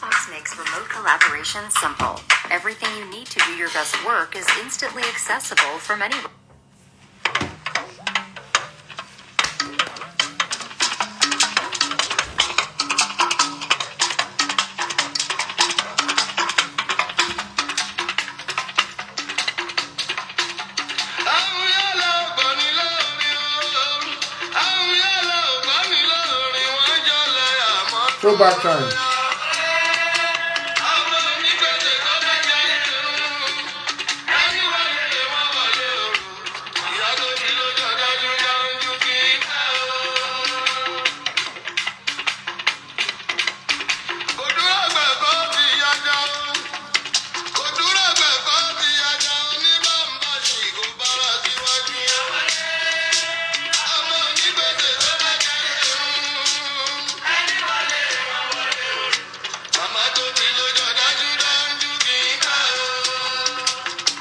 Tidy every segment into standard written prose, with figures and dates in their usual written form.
Dropbox makes remote collaboration simple. Everything you need to do your best work is instantly accessible from anywhere. Throwback time.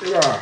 Yeah.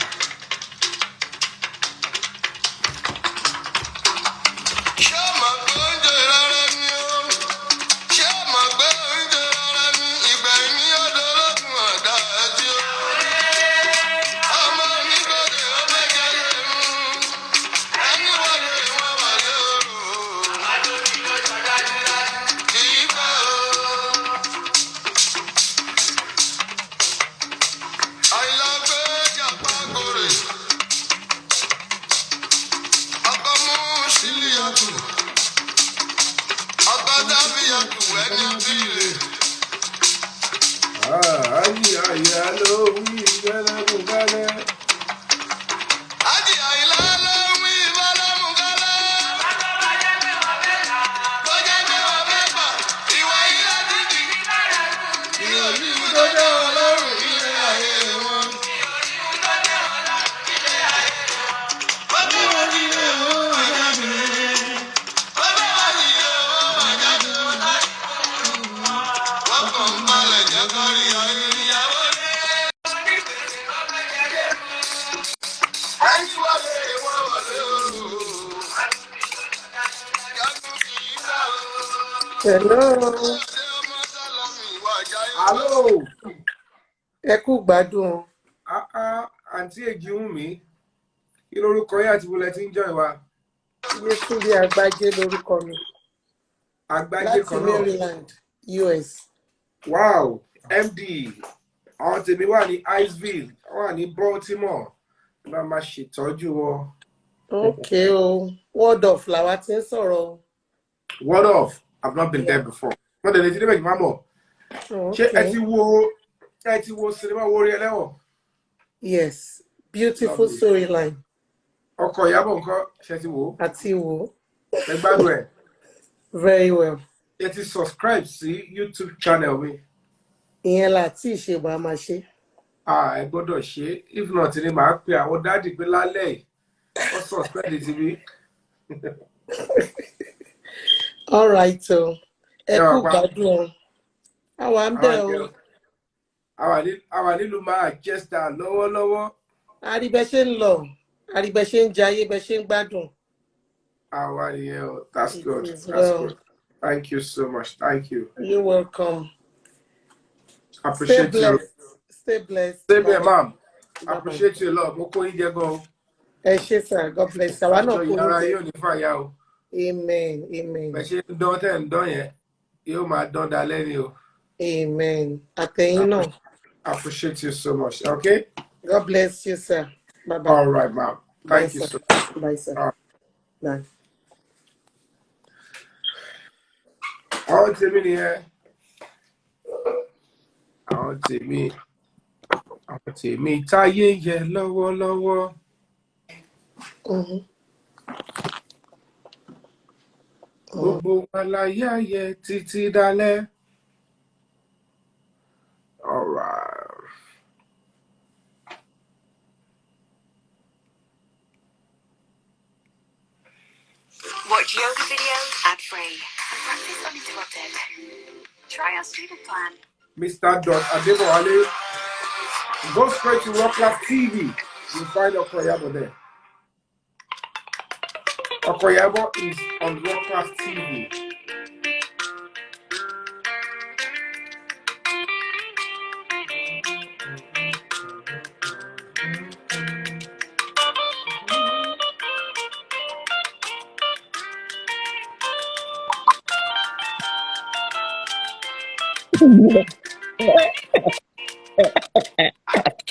Hello. Hello. Ẹ kú gbádùn. Àǹtí Èjìwùmí. Kí lorúkọ yín àti bó lẹ ti ń join wa? Yétúndé Àgbájé lórúkọ mi. Àgbájé kan náà. Maryland, US. Wow, MD. Àwọn tèmi wà ní Iceville, wọ́n wà ní Baltimore. Bá máa ṣètọ́jú wọn. Okay o. Word of làwa ti ń sọ̀rọ̀. Word of. I've not been there before. Wọ́n dẹ̀ lè ti débẹ̀ jù máa mọ̀. Ṣé ẹ ti wo sinimá Orí Ẹlẹ́wọ̀n? Yes. Beautiful storyline. Ọkọ Ìyábọ̀ nǹkan ṣe ti wò? Àti wò. Ẹ gbádùn ẹ̀. Very well. Ẹ ti subscribe sí YouTube channel mi. Ìyẹn là tí ìṣe bá máa ṣe. Ẹ gbọ́dọ̀ ṣe. If not ni màá pe àwọn dáàdì pé lálẹ́ yìí. Wọ́n suspend TV. All right o. Ẹ kú gbádùn. Àwa ń bẹ̀ o. Àwa nílùú Manchester lọ́wọ́lọ́wọ́. Àríbẹ̀ ṣe ń lọ. Àríbẹ̀ ṣe ń jayé, bẹ̀ ṣe ń gbádùn. Àwa nìyẹn o. That's good. That's good. Thank you so much. Thank you. You're welcome. Appreciate you. Stay blessed. Stay there, ma'am. Appreciate you a lot. Mo kó yín jẹ gan. Ẹ ṣé sir. God bless. Àwa náà kò ní yàrá yóò ní fàyà o. Amen. Amen. Bẹ̀ ṣe ń dán tẹ̀ ń dán yẹn. Yóò máa dán dalẹ́ ni o. Amen. Àtẹ̀yìn náà. Appreciate you so much. Okay? God bless you, sir. Bye-bye. All right, ma'am. Thank you sir. so much. Bye, sir. Bye. Àwọn tèmi nìyẹn. Àwọn tèmi táyé yẹ lọ́wọ́lọ́wọ́. Gbogbo wa láyé ayé títí dalẹ́. All right. Watch yoga videos ad-free and practice uninterrupted. Try our student plan. Mr. Adebowale, go straight to Rock Class TV. You'll find Okoyabo there. Okoyabo is on Rock Class TV.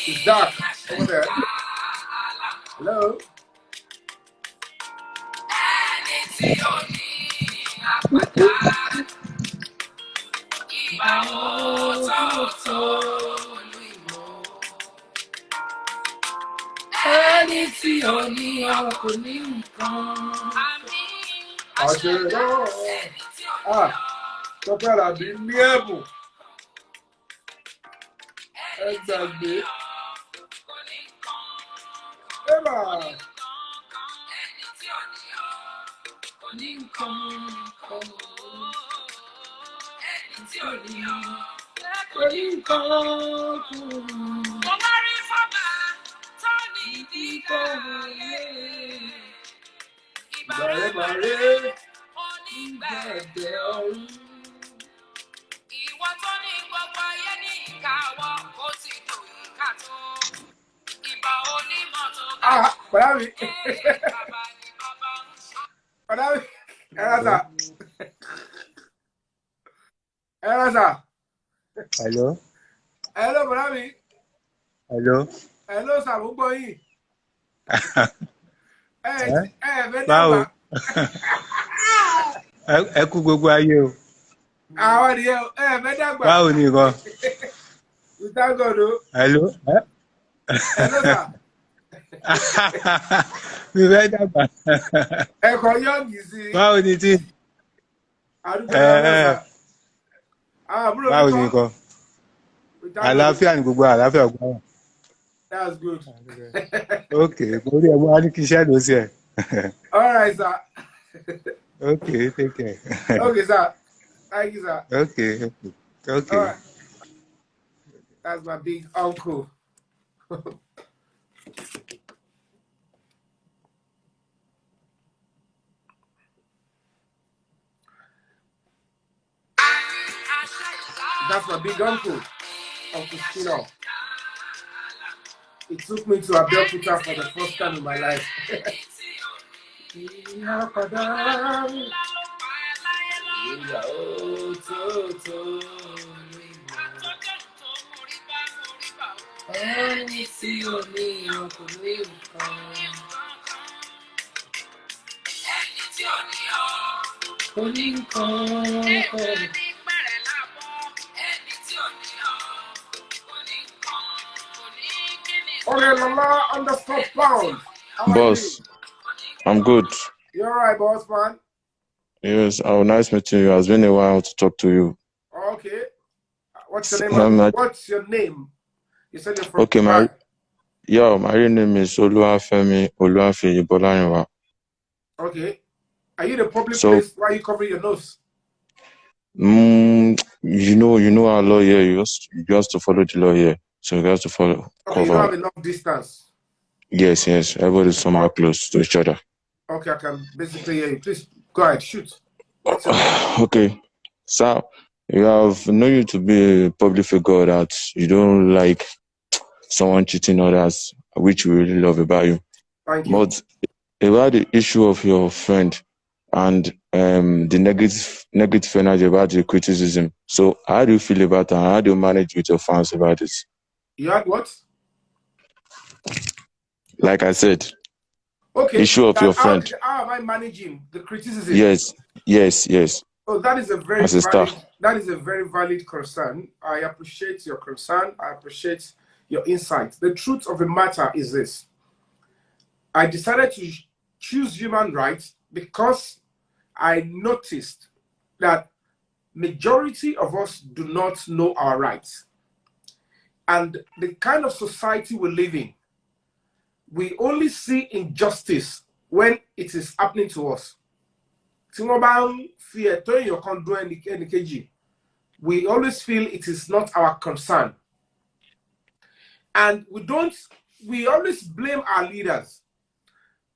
It's dark over there. Hello? Ah, Tọ́pẹ́ Àlàbí ní ẹ̀bùn. Ẹ gbàgbé. Ébà. Bàrẹ́bàrẹ́. Ah, bàbá mi. Bàbá mi. Ẹ rà sà. Hello. Hello, bàbá mi. Hello. Hello, sà, mo gbọ́ yín. Fẹ́ Báwo? dàgbà. Ẹ kú gbogbo ayé o. Àwọn nìyẹn o, fẹ́ dàgbà. Báwo ni nǹkan? We thank God o. Hello. Hello, sà. Mi fẹ́ dàgbà. Ẹ̀kọ́ yọ̀ǹgì sí i. Báwo ni tí? Àdúgbò lọ́wọ́ sà. Àbúrò mi Báwo ni kọ́. nǹkan? We thank God. Àlàáfíà ni gbogbo àlàáfíà ọgbọ́n. That's good. Okay, orí ẹ̀ wọ́n á ní kí iṣẹ́ ló sí ẹ̀. All right, sir. Okay, take care. Okay, sir. Thank you, sir. Okay. All right. That's my big uncle. That's my big uncle, Uncle Shino. It took me to Abeokuta for the first time in my life. _pound. Boss, I'm good. You're right, boss man. Yes, nice meeting you. It's been a while to talk to you. Okay. What's your name? What's your name? You said you're from Okay, my real name is Oluwafemi Oluwafiyi Bolarinwa. Okay. Are you in a public place? Why are you covering your nose? You know our law here. You have to follow the law here. So you have to follow. Okay, you don't have enough distance. Yes. Everybody's somehow close to each other. Okay, I can basically hear you. Please go ahead, shoot. Okay. So you have known you to be a public figure that you don't like someone cheating others, which we really love about you. Thank you. But about the issue of your friend and the negative energy about the criticism. So how do you feel about that? How do you manage with your fans about this? You had what? Like I said, okay, issue of your friend. How am I managing the criticism? Yes. Oh, that is a very valid concern. I appreciate your concern. I appreciate your insight. The truth of the matter is this. I decided to choose human rights because I noticed that majority of us do not know our rights. And the kind of society we live in, we only see injustice when it is happening to us. We always feel it is not our concern. And we always blame our leaders,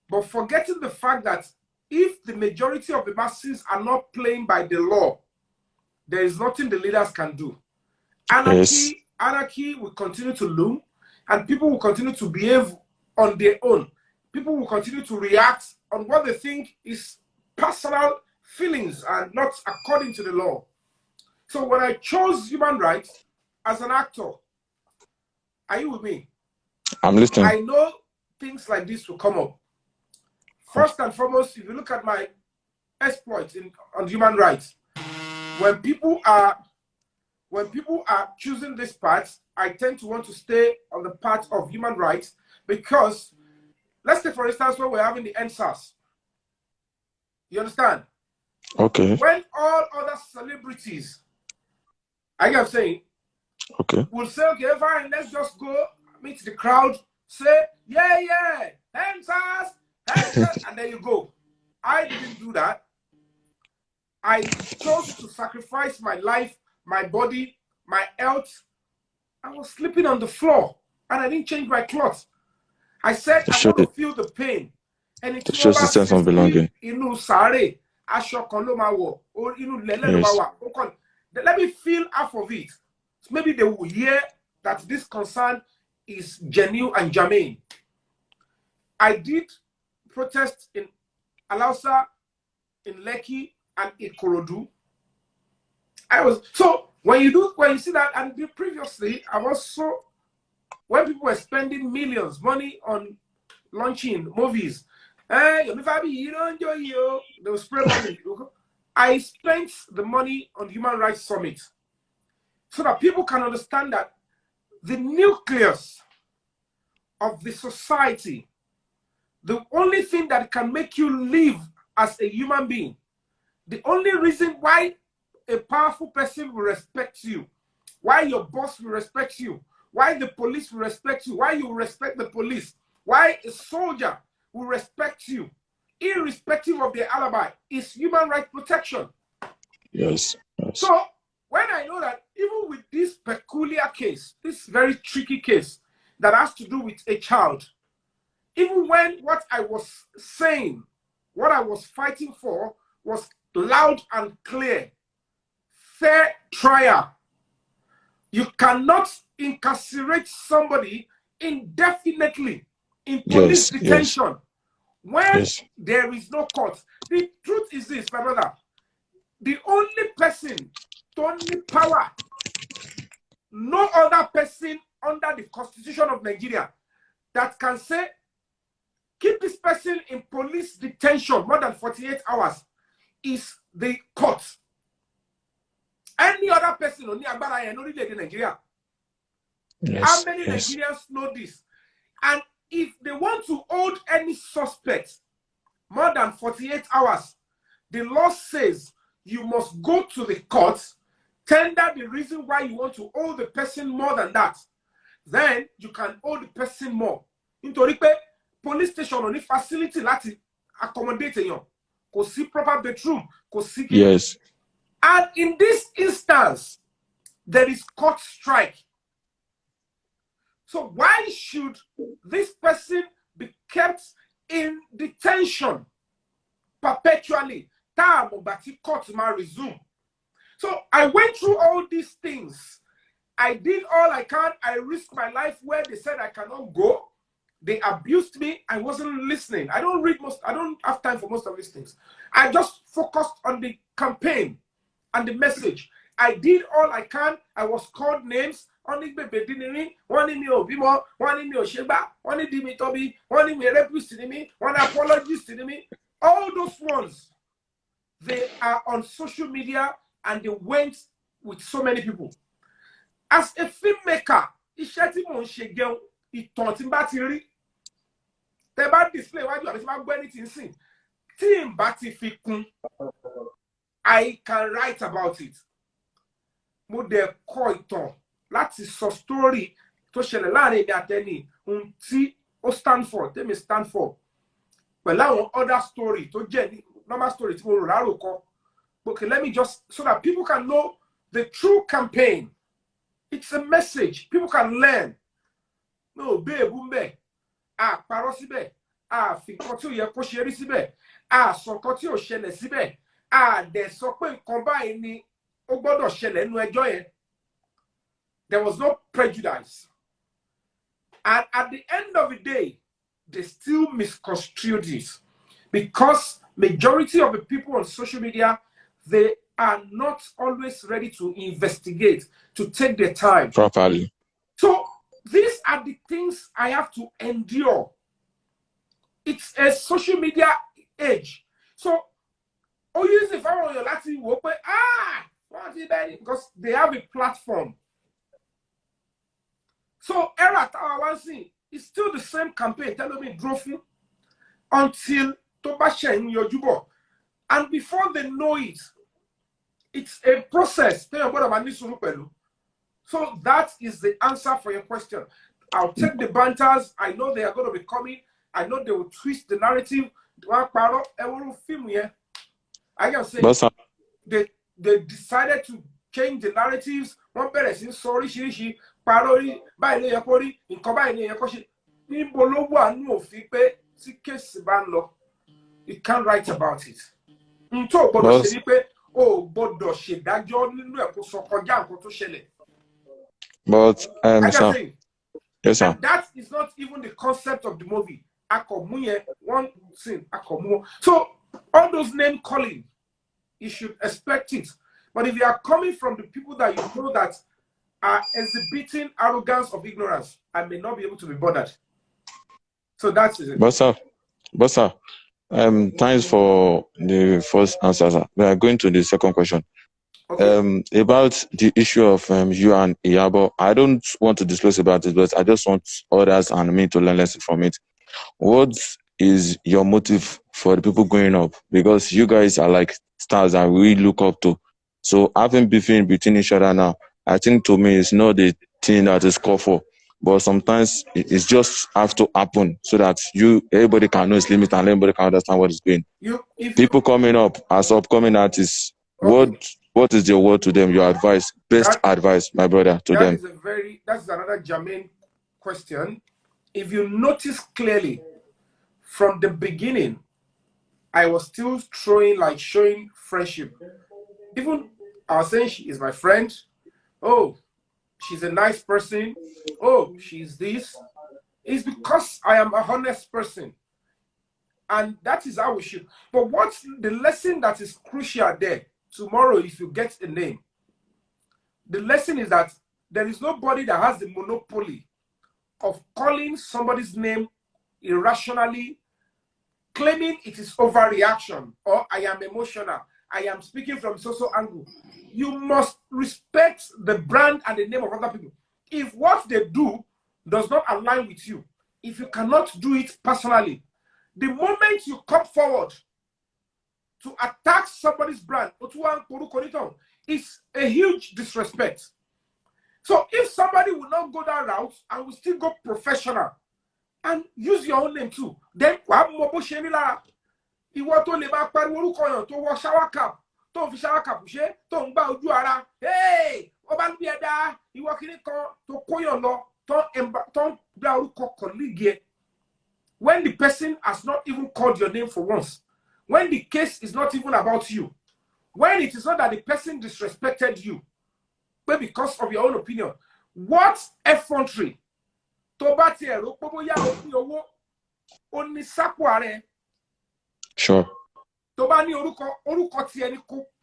but forgetting the fact that if the majority of the masses are not playing by the law, there is nothing the leaders can do. Anarchy will continue to loom, and people will continue to behave on their own. People will continue to react on what they think is personal feelings and not according to the law. So when I chose human rights as an actor, are you with me? I'm listening. I know things like this will come up. First and foremost, if you look at my exploits on human rights, when people are choosing this path, I tend to want to stay on the path of human rights because, let's take for instance when we're having the NSAS. You understand? Okay. When all other celebrities, I am saying, okay, will say, okay, fine, let's just go meet the crowd, say, yeah, NSAS, and there you go. I didn't do that. I chose to sacrifice my life, my body, my health. I was sleeping on the floor and I didn't change my clothes. I said, I want to feel the pain. And it's shows the sense of belonging. Let me feel half of it. So maybe they will hear that this concern is genuine and germane. I did protest in Alausa, in Lekki, and Ikorodu. So when you see that, and previously I was so, when people were spending millions money on launching movies, Yomi Fabiyi, you don't enjoy you, they will spray money. I spent the money on Human Rights Summit so that people can understand that the nucleus of the society, the only thing that can make you live as a human being, the only reason why a powerful person will respect you, why your boss will respect you, why the police will respect you, why you will respect the police, why a soldier will respect you, irrespective of their alibi, is human rights protection. Yes. So when I know that even with this peculiar case, this very tricky case that has to do with a child, even when what I was saying, what I was fighting for was loud and clear, fair trial. You cannot incarcerate somebody indefinitely in police detention when there is no court. The truth is this, my brother. The only person, the only power, no other person under the Constitution of Nigeria that can say, keep this person in police detention more than 48 hours is the court. Any other person only agbára yẹn lórílẹ̀-èdè Nigeria. How many Nigerians know this? And if they want to hold any suspect more than 48 hours, the law says you must go to the court, tender the reason why you want to hold the person more than that. Then you can hold the person more. Nítorí pé police station ò ní facility láti accommodate èèyàn. Kò sí proper bedroom, kò sí kí. Yes. And in this instance, there is court strike. So why should this person be kept in detention perpetually? Court might resume. So I went through all these things. I did all I can. I risked my life where they said I cannot go. They abused me. I wasn't listening. I don't have time for most of these things. I just focused on the campaign and the message. I did all I can. I was called names. One in me Obimo, one in me Osheba, one in me Toby, one in me rapist to me, one apologist to me. All those ones, they are on social media and they went with so many people. As a filmmaker, iṣẹ́ tí mò ń ṣe gan, ìtàn tí n bá ti rí, tẹ́ bá display wájú àbí tí bá gbọ́ anything sìn, tí n bá ti fi kún, I can write about it. Mo dẹ̀ kọ ìtàn láti sọ story tó ṣẹlẹ̀ láàrin èmi àtẹni ohun tí ó stand for, tèmi stand for. Pẹ̀lú àwọn other story tó jẹ́ normal story tí mo rò láròkọ. Okay, let me just, so that people can know the true campaign. It's a message. People can learn. No, babe, parọ́ síbẹ̀. Fi nǹkan tí ò yẹ kó ṣe rí síbẹ̀. Sọ nǹkan tí ò ṣẹlẹ̀ síbẹ̀. Dẹ̀ sọ pé nǹkan báyìí ni ó gbọ́dọ̀ ṣẹlẹ̀ nínú ẹjọ́ yẹn. There was no prejudice. And at the end of the day, they still misconstrued this. Because majority of the people on social media, they are not always ready to investigate, to take their time properly. So these are the things I have to endure. It's a social media age. So, use the phone on your Latin work, because they have a platform. So, era Tawawansi is still the same campaign, telling me trophy until Tobasha in your jubo. And before they know it, it's a process. So that is the answer for your question. I'll take the banters. I know they are going to be coming. I know they will twist the narrative. I can say they decided to change the narratives. One person sorry, she parody by the yakori in combine yakoshi. You can't write about it. But sir. Yes, sir. And that is not even the concept of the movie. One thing. So all those name calling, you should expect it. But if you are coming from the people that you know that are exhibiting arrogance of ignorance, I may not be able to be bothered. So that's it. But sir, thanks for the first answer, sir. We are going to the second question. Okay. About the issue of you and Iyabo, I don't want to disclose about it, but I just want others and me to learn lessons from it. What is your motive for the people growing up? Because you guys are like stars that we look up to. So having beefing between each other now, I think to me it's not the thing that is called for. But sometimes it's just have to happen so that everybody can know its limit and everybody can understand what is going. People coming up as upcoming artists, okay. What is your word to them? Your advice, best advice, my brother, to them. That's another germane question. If you notice clearly, from the beginning, I was still showing friendship. Even I was saying she is my friend. Oh, she's a nice person. Oh, she's this. It's because I am a honest person. And that is how we should. But what's the lesson that is crucial there? Tomorrow, if you get a name, the lesson is that there is nobody that has the monopoly of calling somebody's name irrationally, claiming it is overreaction or I am emotional, I am speaking from social angle. You must respect the brand and the name of other people. If what they do does not align with you, if you cannot do it personally, the moment you come forward to attack somebody's brand, it's a huge disrespect. So if somebody will not go that route and will still go professional and use your own name too, then shower cap, shower cap, hey, when the person has not even called your name for once, when the case is not even about you, when it is not that the person disrespected you, but because of your own opinion, what effrontery? Sure.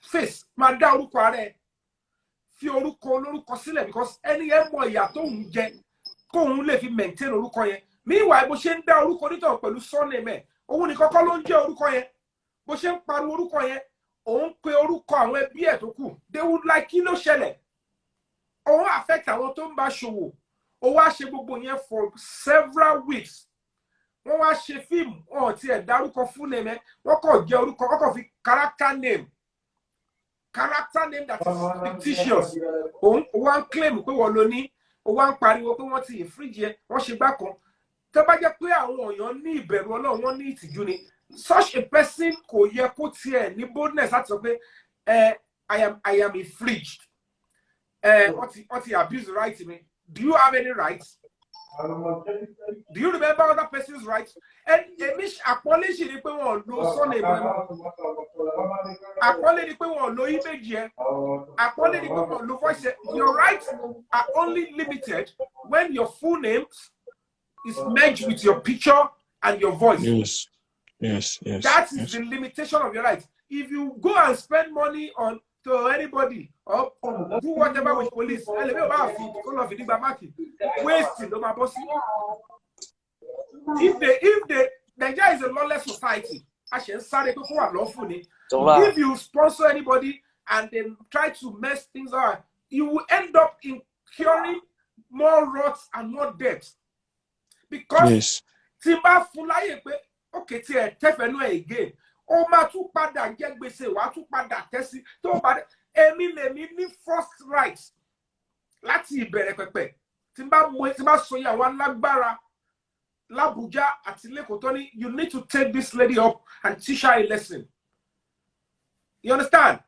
Face, because any maintain meanwhile, surname they would like affect for several weeks. Film full name, character name that is fictitious. One claim one such a person boldness I am infringed. What he abused right to me. Do you have any rights? Do you remember other person's rights? And Emish acknowledge it no son acknowledge no image acknowledge no voice. Your rights are only limited when your full name is merged with your picture and your voice. Yes. That is the limitation of your rights. If you go and spend money on to anybody or do whatever with police. And let me about feed, call off the market. Wasting no my bossy. If Nigeria is a lawless society, I should say people are lawful. If you sponsor anybody and then try to mess things up, you will end up incurring more rots and more debts. Because Timba Fulaye, okay, Tefenu again. O ma tún padà jẹ gbèsè wá tún padà tẹ́sí tó padà èmi ní first rights láti ìbẹ̀rẹ̀ pẹ̀pẹ̀ tí bá sọ yà wá lágbára l'Abuja àti l'Èkó tó ní you need to take this lady up and teach her a lesson. You understand?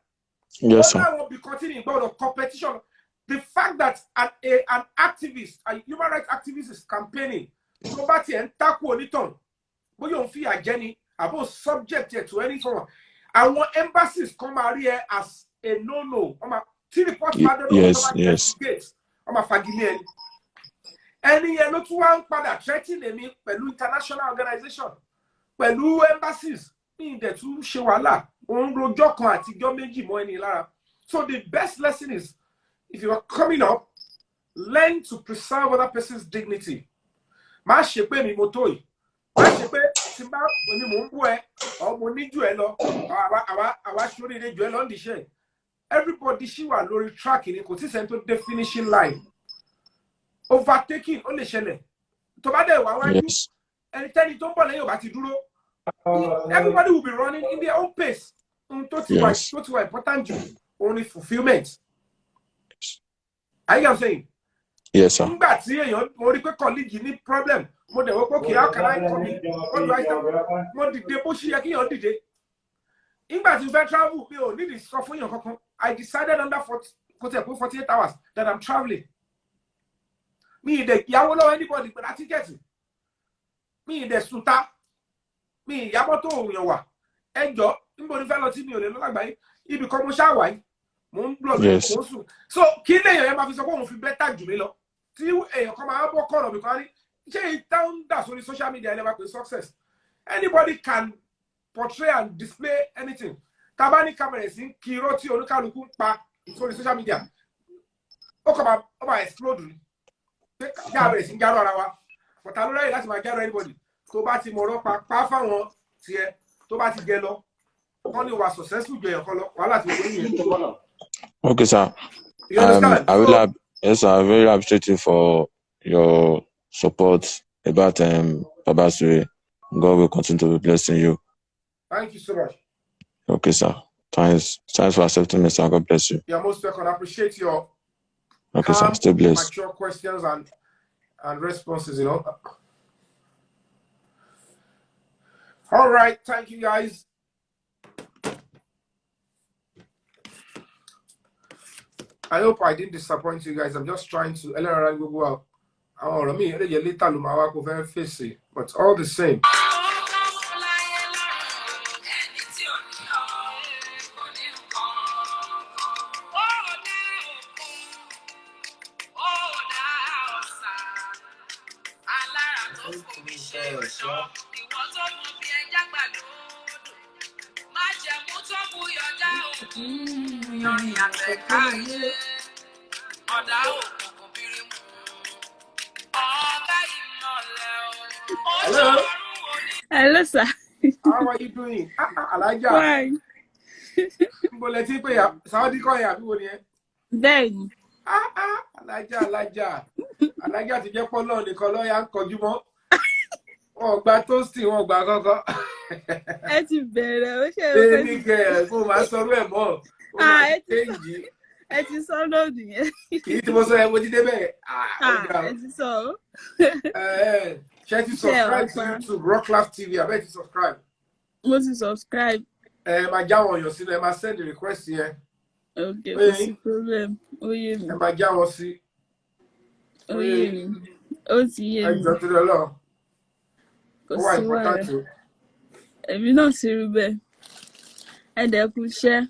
Yes, sir. I will be continuing about the competition. The fact that an activist, a human rights activist is campaigning, nobody and taku oniton, but you don't feel a Jenny. About subjected to any form. Our embassies come out here as a no-no. Yes. I'm a fagilian. Any no to one father threatening me, Pelu international organization, Pelu embassies, in the two Shewala, on Joko at Yomeji Moeni Lara. So the best lesson is if you are coming up, learn to preserve other person's dignity. Ma shepe mi motoi. Ma shepe Simba when you move or money duello, our story de duel on the share. Everybody she was lorry tracking in consistent to the finishing line. Overtaking only shelle. Tobade wa Yes. and tell you don't bother you about everybody will be running in their own pace. Yes. Total important only fulfillment. Are you saying? Yes, sir. But see, your colleague, you need problem. How can I come in? What do I do? What did they push you on the day? In fact, if I travel, you need this stuff for your I decided under 48 hours that I'm traveling. Me, the Yawolo anybody, but I get it. Me, the Suta. Me, Yamoto, Yawa. Enjo, anybody fellow see me on the like by it become a shower. Yes. So, killing your emma is a woman with better Jumelo. See you come out of color because down that's only social media never with success. Anybody can portray and display anything. Tabani cameras in Kiroti or Lukaluku pa it's only social media. Okaba explode. Cameras in Garawa. But I don't know that's my gather anybody. So Bati Moro pa one here. To Bati Gelo. Only was successful jail color. Okay, sir. You understand? Yes, I'm very appreciative for your support about Babasuri. God will continue to be blessing you. Thank you so much. Okay, sir. Thanks for accepting me, sir. God bless you. You're most welcome. I appreciate your okay, sir. Stay blessed. mature questions and responses, you know. All right, thank you guys. I hope I didn't disappoint you guys. I'm just trying to go out. But all the same. Hello. Hello, sir. How are you doing? Alaja. Fine. Then. Alaja. Alaja ti jẹ́ pọ́lọ́ nìkan lọ́yà ń kọjú mọ́. Wọ́n gba toasting, wọ́n gba kọ́kọ́. Ẹ ti bẹ̀rẹ̀ ó ṣe é fẹ́. Èmi kẹ̀ kó máa sọ̀rọ̀ ẹ̀ mọ́. Ẹ ti sọ lóòdù yẹn. Kì í tí mo sọ ẹ mo ti dé bẹ́ẹ̀. Ẹ ti sọ. Ṣé ti subscribe to YouTube Rockcraft TV? Abẹ́ ti subscribe. Mo ti subscribe. Máa já wọn yàn sínú, ẹ máa send request yẹn. Okay, kò sí problem. Ó yé mi. Ẹ máa já wọn sí. Ó yé mi. Ó ti yé mi. Ẹ jọ tó lọ lọ. Kò sí wàhálà. Èmi náà sì rí bẹ́ẹ̀. Ẹ dẹ̀ kú iṣẹ́.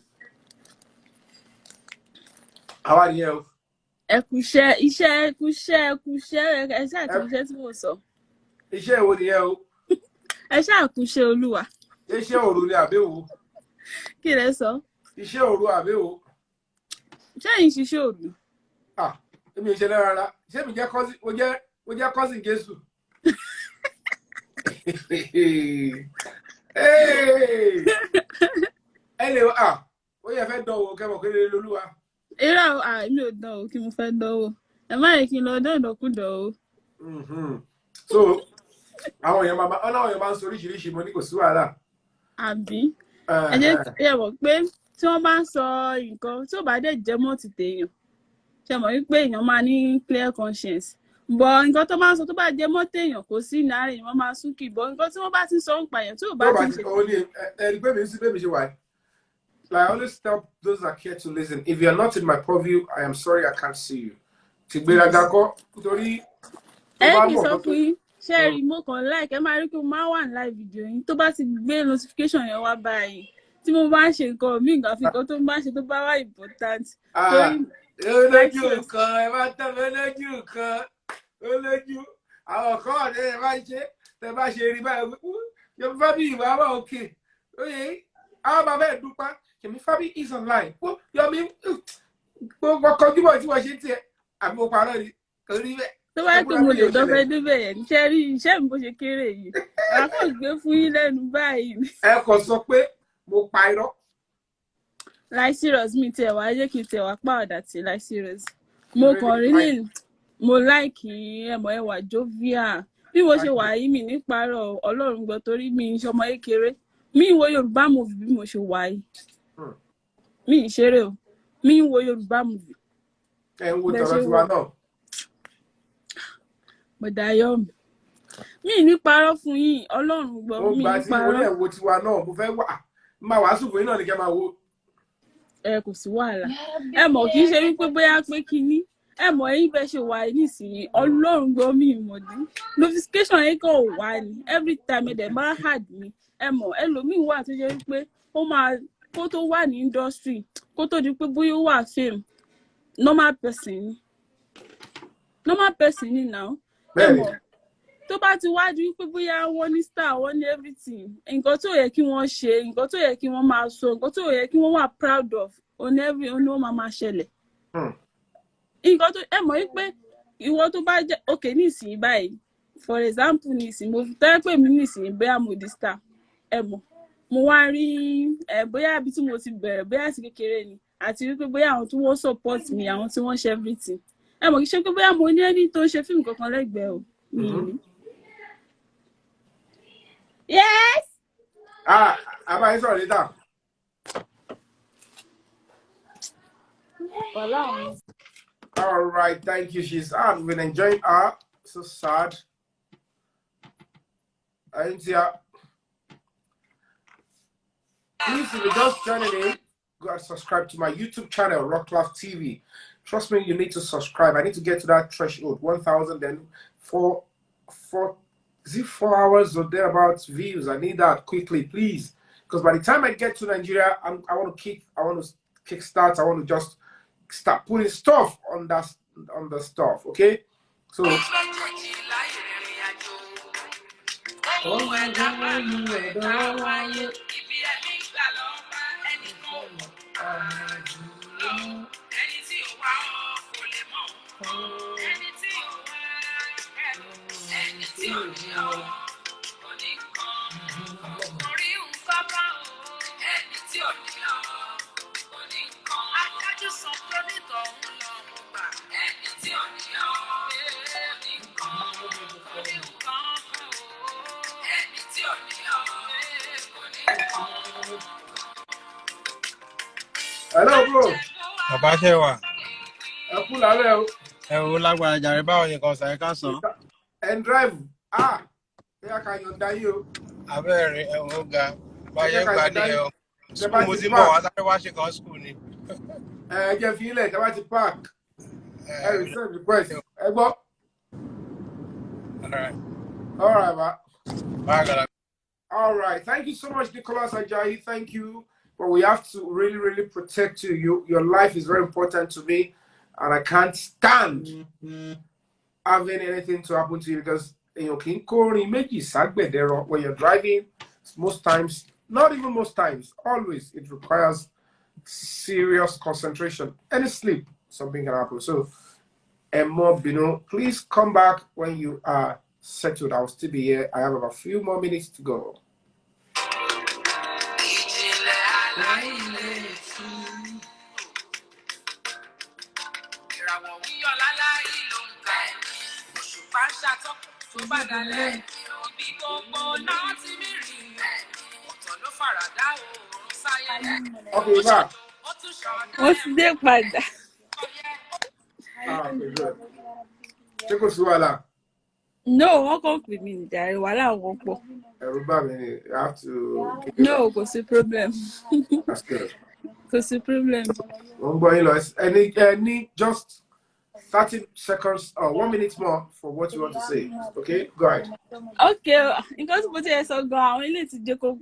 Àwa nìyẹn o. Ẹ kú iṣẹ́, ẹ kú iṣẹ́, ẹ ṣáà kú iṣẹ́ tí mo sọ. Iṣẹ́ wo nìyẹn o? Ẹ ṣáà kú iṣẹ́ Olúwa. Iṣẹ́ òru ni àbí wo? Kí lẹ sọ? Iṣẹ́ òru àbí wo? Ṣẹ́yìn ṣiṣẹ́ òru. Èmi ò ṣe lára. Ṣé mi jẹ́ cousin Jésù? Anyway, ó yẹ fẹ́ dánwò kẹ́mọ̀ kéré lolúwa. Irọ́ mi ò dán o kí mo fẹ́ dánwò. Ẹ má yẹ kí n lọ dánwò o. So, àwọn èèyàn máa ń sọ oríṣiríṣi mo ní kò sí wàhálà. Àbí? Ẹ jẹ́ ẹ mọ̀ pé tí wọ́n bá ń sọ nǹkan tí ò bá dẹ̀ jẹ́ mọ́ ti tèèyàn. Ṣé mọ̀ wípé èèyàn máa ní clear conscience. Bọ̀ nǹkan tó máa ń sọ tó bá jẹ́ mọ́ téèyàn kò sí ìnáàrin wọ́n máa sún kì í bọ̀ nǹkan tí wọ́n bá ti ń sọ ń pààyàn tí ò bá ti ń ṣe. Like I always tell those that care to listen, if you're not in my purview, I am sorry I can't see you. Ẹ kì í sọ fún yín ṣé rí mo kàn like ẹ máa rí pé mo máa wà ní live video yín tó bá ti gbé notification yẹn wá báyìí tí mo bá ń ṣe nǹkan mí nǹkan fi nǹkan tó bá ń ṣe tó bá wà important. Olójú kan ẹ bá tẹ́ mi olójú kan olójú àwọn kan ọ̀dẹ́ ẹ bá ṣe tẹ bá ṣe rí báyìí Yomi Fabiyi ìwà wà òkè oyè àwọn bàbá ẹ̀ dúpá Yomi Fabiyi is online Yomi gbogbo kọjúmọ̀ tí wọ́n ṣe tiẹ̀ àbí mo parọ́ ni kò rí bẹ́ẹ̀. Tó bá pé mo lè dọ́fẹ́ débẹ̀ yẹn níṣẹ́ rí iṣẹ́ mi bó ṣe kéré yìí àkọ́ gbé fún yín lẹ́nu báyìí. Ẹ kò sọ pé mo pa irọ́. Like serious mi tiẹ̀ wá jẹ́ kí n tiẹ̀ wá pàwọ̀dà tí like serious. Mo kàn rí ní mo like ẹmọ ẹwà jovial bí mo ṣe wà yìí mi níparọ̀ Ọlọ́run gbọ́ torí mi ń ṣọmọ kékeré mi ń wo Yorùbá movie bí mo ṣe wà yìí mi ń ṣeré o mi ń wo Yorùbá movie. Ẹ ń wo tọrọ tiwa náà. Bọ̀dá Yomi mi ní parọ́ fún yín Ọlọ́run gbọ́ mi ní parọ́. Mo gbà tí mo ní ẹ̀wò tiwa náà mo fẹ́ máa wàásù fún yín náà ní kẹ́ máa wo. Ẹ kò sí wàhálà ẹ mọ̀ kì í ṣe wípé bóyá pé kinní ẹ mọ̀ ẹ̀yin bẹ́ẹ̀ ṣe wà nísìnyí Ọlọ́run gbọ́ mi ìmọ̀dí notification yẹn kàn wà ní every time ẹ̀dẹ̀ máa hard mi ẹ mọ̀ ẹlòmíín wà tó ṣe wípé ó máa kó tó wà ní industry kó tó di pé bóyá ó wà fame normal person ni now. Tó bá ti wájú pé bóyá wọ́n ní star wọ́n ní everything nǹkan tó yẹ kí wọ́n ṣe nǹkan tó yẹ kí wọ́n máa sọ nǹkan tó yẹ kí wọ́n wà proud of on wọ́n máa ṣẹlẹ̀. Nǹkan tó ẹ mọ̀ wípé ìwọ tó bá jẹ́ okay nísìnyí báyìí for example nísìnyí mo tẹ́ pé mi nísìnyí bóyá mo di star ẹ mọ̀ mo wá rí bóyá ibi tí mo ti bẹ̀rẹ̀ bóyá sí kékeré ni àti wípé bóyá àwọn tí wọ́n support mi àwọn tí wọ́n ṣe everything ẹ mọ̀ kí ṣe pé bóyá mo ní ẹni tó ń ṣe fíìmù kankan lẹ́gbẹ̀ẹ́ o mi ní. Yes. Àbáyé sọ̀rọ̀ later. All right, thank you. She's out. We've been enjoying her. So sad. Please, if you're just joining in, go and subscribe to my YouTube channel, Rockcraft TV. Trust me, you need to subscribe. I need to get to that threshold, 1,000, then 4 hours or thereabouts views. I need that quickly, please. Because by the time I get to Nigeria, I want to kickstart. I want to just start putting stuff on the stuff. Okay, so. Hello, bro. Bàbá ṣe wà. Ẹ kú lálẹ́ o. Ẹ wo lágbára jàre báwo ni kan ṣàyẹ ká sàn. And drive. Bóyá ká yọ̀ǹda yìí o. Abẹ́rẹ́ ẹ̀wọ̀n ó ga. Báyẹ̀ gbà ní ẹ̀ ọ́. Skúl mo ti bọ̀ wá sáré wá ṣe kan skúl ni. Ẹ jẹ́ fi ilẹ̀ ìjọba ti park. Ẹ return request. Ẹ gbọ́. All right, ma. Bye, all right. Thank you so much, Nicholas Ajayi. Thank you. But we have to really, really protect you. Your life is very important to me. And I can't stand having anything to happen to you because when you're driving, most times, not even most times, always, it requires serious concentration. Any sleep, something can happen. So, and more, please come back when you are settled. I'll still be here. I have about a few more minutes to go. Okay, back. What's the padà? Okay, good. Check us out. No, wọ́n kàn pè mí ìdarí wàhálà wọn pọ̀. Everybody, you have to. No, kò sí problem. That's good. Kò sí problem. Any just 30 seconds or 1 minute more for what you want to say. Okay, go ahead. Okay, nǹkan tí mo ti ẹ̀ sọ gan àwọn ilé ti jẹ́ kó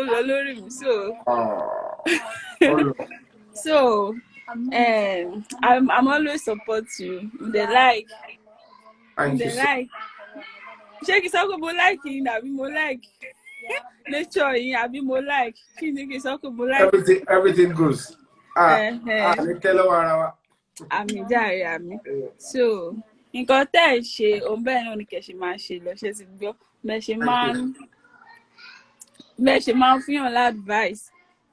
lọ lórí mi so I'm always support you. They like. Ṣé kí sọ pé mo like yín àbí mo like nature yín àbí mo like kí ni kí sọ pé mo like. Everything goes. Àmì jàre àmì. So nǹkan tẹ́ ẹ̀ ṣe òun bẹ́ẹ̀ náà ni kẹ̀ ṣe máa ṣe lọ ṣe ti gbọ́ bẹ́ẹ̀ ṣe máa ń fihàn ládvice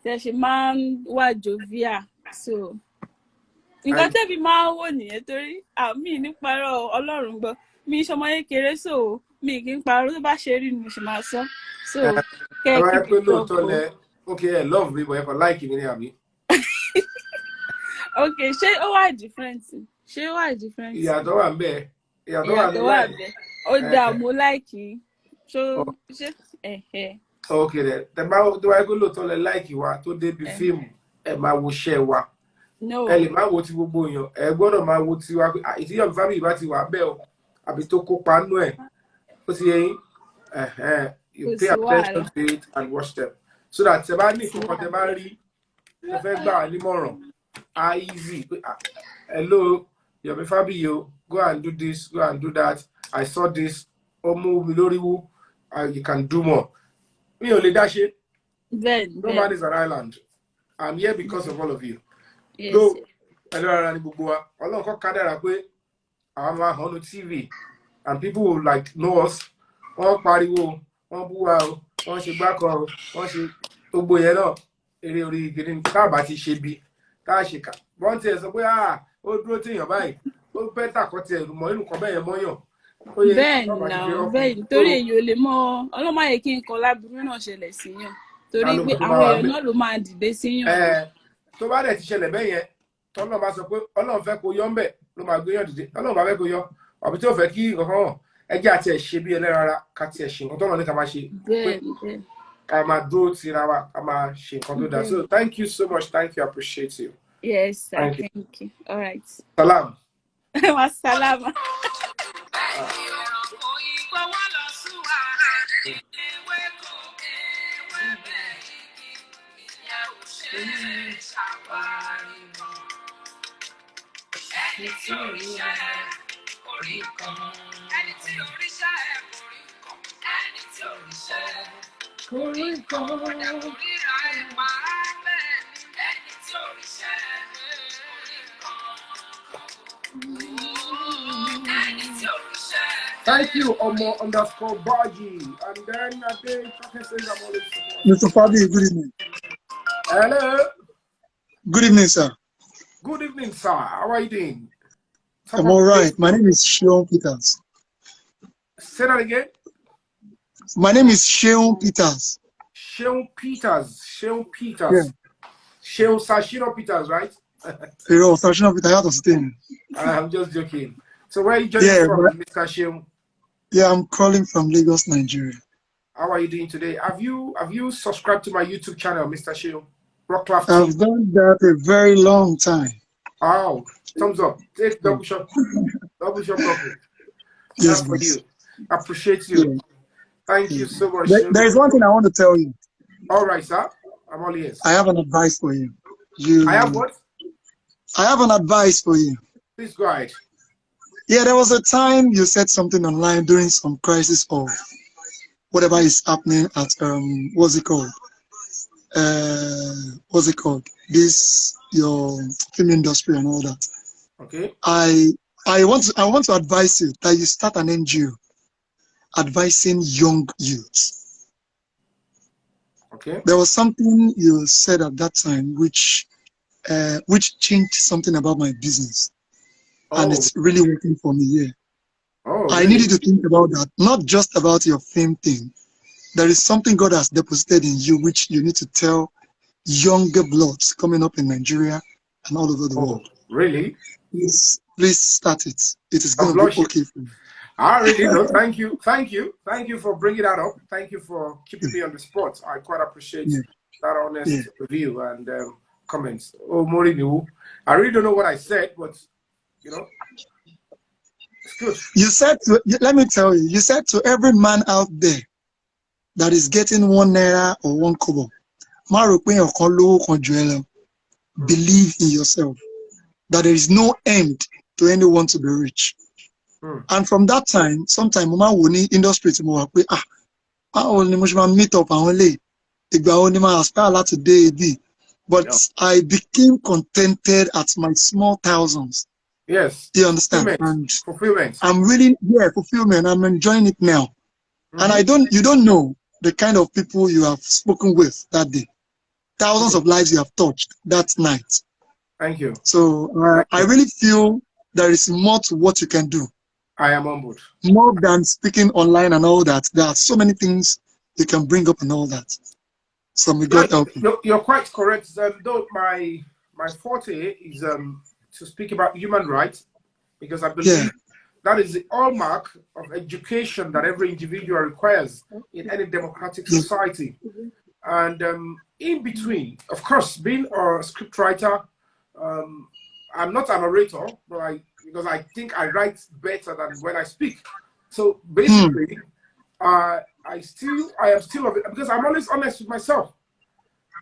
tẹ́ ṣe máa ń wà jovial so nǹkan tẹ́bi máa ń wò nìyẹn torí àmì níparọ́ Ọlọ́run gbọ́ mi ṣọmọ kékeré so mi kì í parọ́ tó bá ṣe rí ni mo ṣe máa sọ so kẹ́ẹ̀kì bí tọ́kọ. Okay, love me but you like me àbí. Okay, ṣé ó wà different? Ìyàtọ̀ wà ńbẹ̀. Ìyàtọ̀ wà ńbẹ̀. Ó dáa mo like so ṣé Okay then. Tẹ́ bá tó wáyé kó lóòótọ́ lẹ like wa tó débi fíìmù ẹ máa wo ṣẹ́ wa. No. Ẹ lè máa wo ti gbogbo èèyàn. Ẹ gbọ́dọ̀ máa wo tiwa pé ìtí Yomi Fabiyi bá ti wà bẹ́ẹ̀ o àbí tó kópa nú ẹ̀. Ó ti yẹ yín. You pay attention to it and watch them. So that tẹ́ bá ní ìkọ̀kọ̀ tẹ́ bá rí ẹ fẹ́ gbà wá nímọ̀ràn. Easy. Hello, Yomi Fabiyi, go and do this, go and do that. I saw this. Omo Miloriwu, you can do more. Me only dash it. Nobody's an island. I'm here because of all of you. Yes. So, TV and people will like know us. One party will, one boo, one she back or one she Obo yellow. Eri getting tabati shebi. Kashika. One says, ó dúró téèyàn báyìí. Ó bẹ́tà kọ́ tiẹ̀ mọ inú kan bẹ́ẹ̀ mọ́yàn. Bẹ́ẹ̀ni torí èyí ò lè mọ ọlọ́mọ yẹ kí nǹkan láburú náà ṣẹlẹ̀ síyàn torí pé àwọn èèyàn náà ló máa dìde síyàn. Tó bá dẹ̀ ti ṣẹlẹ̀ bẹ́ẹ̀ yẹn tọ́lọ́ bá sọ pé Ọlọ́run fẹ́ kó yọ ńbẹ̀ ló máa gbéyàn dìde Ọlọ́run bá fẹ́ kó yọ àbí tí ò fẹ́ kí nǹkan kan hàn ẹjẹ́ àti ẹ̀ ṣe bí ẹlẹ́rara ká tiẹ̀ ṣe nǹkan tọ́lọ́ ní ká máa ṣe pé ká máa dúró tira wa ká máa ṣe nǹkan tó dáa. So thank you so much, thank you, I appreciate you. Yes, thank you. All right. Salam. Wassalam. Thank you, Omo_Baji. And then I think I'm always Mr. Fabiyi, good evening. Hello. Good evening, sir. Good evening, sir. How are you doing? I'm all right. My name is Sheon Peters. Say that again. My name is Sheon Peters. Sheon Peters. Yeah. Sheon Sashiro Peters, right? Sashiro Peters. I'm just joking. So where are you joining from, Mr. Sheon? Yeah, I'm calling from Lagos, Nigeria. How are you doing today? Have you subscribed to my YouTube channel, Mr. Sheon? I've done that a very long time. Oh, thumbs up. Take double shot. Yes, for you. I appreciate you. Yeah. Thank you so much. There is one thing I want to tell you. All right, sir. I'm all ears. I have an advice for you. I have what? I have an advice for you. Please go ahead. Yeah, there was a time you said something online during some crisis of whatever is happening at what's it called? what's it called? This your film industry and all that. Okay. I want to advise you that you start an NGO advising young youths. Okay. There was something you said at that time which changed something about my business, and it's really working for me here. Oh, I really? need you to think about that, not just about your fame thing. There is something God has deposited in you which you need to tell younger bloods coming up in Nigeria and all over the world. Really? Please start it. It is going to be okay for you. I really know. Thank you. Thank you. Thank you for bringing that up. Thank you for keeping me on the spot. I quite appreciate that honest review and comments. Oh, Morinu, I really don't know what I said, but you know, it's good. You said to, let me tell you, you said to every man out there that is getting 1 naira or 1 kobo, believe in yourself, that there is no end to anyone to be rich. And from that time, sometime Mama Woni industry to more meet up and but I became contented at my small thousands. Yes. Do you understand? Fulfillment. I'm really fulfillment. I'm enjoying it now. And you don't know the kind of people you have spoken with that day. Thousands of lives you have touched that night. Thank you. So I really feel there is more to what you can do. I am humbled. More than speaking online and all that. There are so many things you can bring up and all that. So may God help you. You're quite correct. Though my forte is to speak about human rights, because I believe that is the hallmark of education that every individual requires in any democratic society. And in between, of course, being a scriptwriter, I'm not an orator, but because I think I write better than when I speak. So basically, I am still of it because I'm always honest with myself.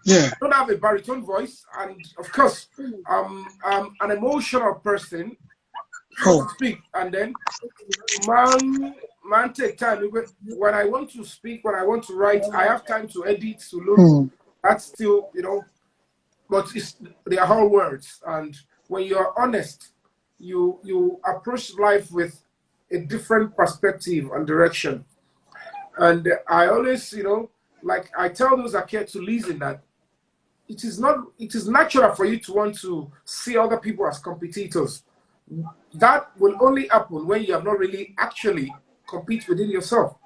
Yeah. I don't have a baritone voice, and of course, I'm an emotional person, so to speak. And then, man, take time. When I want to speak, when I want to write, I have time to edit, to look. That's still, but they are all words. And when you are honest, you approach life with a different perspective and direction. And I always, like I tell those that care to listen that it is natural for you to want to see other people as competitors. That will only happen when you have not really actually compete within yourself.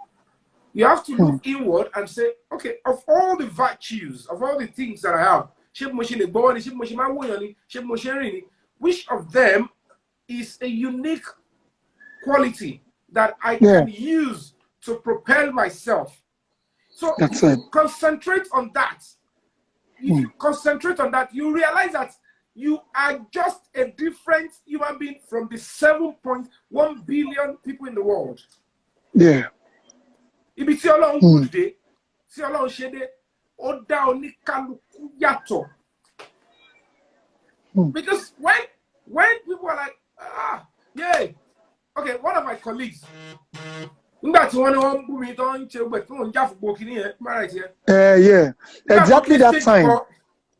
You have to look inward and say, okay, of all the virtues, of all the things that I have, which of them is a unique quality that I can use to propel myself? So if you concentrate on that, you realize that you are just a different human being from the 7.1 billion people in the world. Yeah. Ibi tí Ọlọ́run kù dé, tí Ọlọ́run ṣe dé, ó dá oníkálukú yàtọ̀. Because when people are like, okay, one of my colleagues, exactly that time.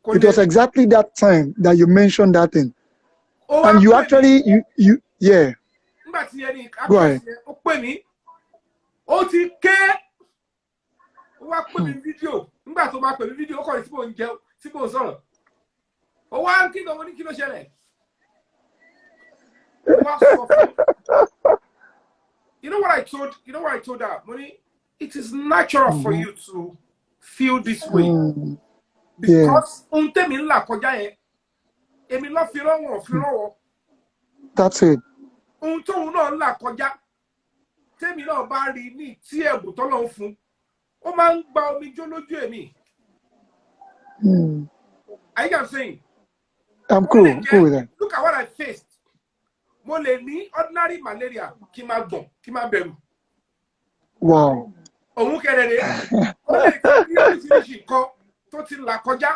It was exactly that time that you mentioned that thing. And you actually, Go ahead. You know what I told her, Money? It is natural for you to feel this way. Because that's it. I am saying, I'm cool with that. Look at what I faced. Mo lè ní ordinary malaria kí má gbọ̀n, kí má bẹ̀rù. Wow. Òun kẹrẹ̀rẹ̀, ó lè ti ní oríṣiríṣi nǹkan tó ti là kọjá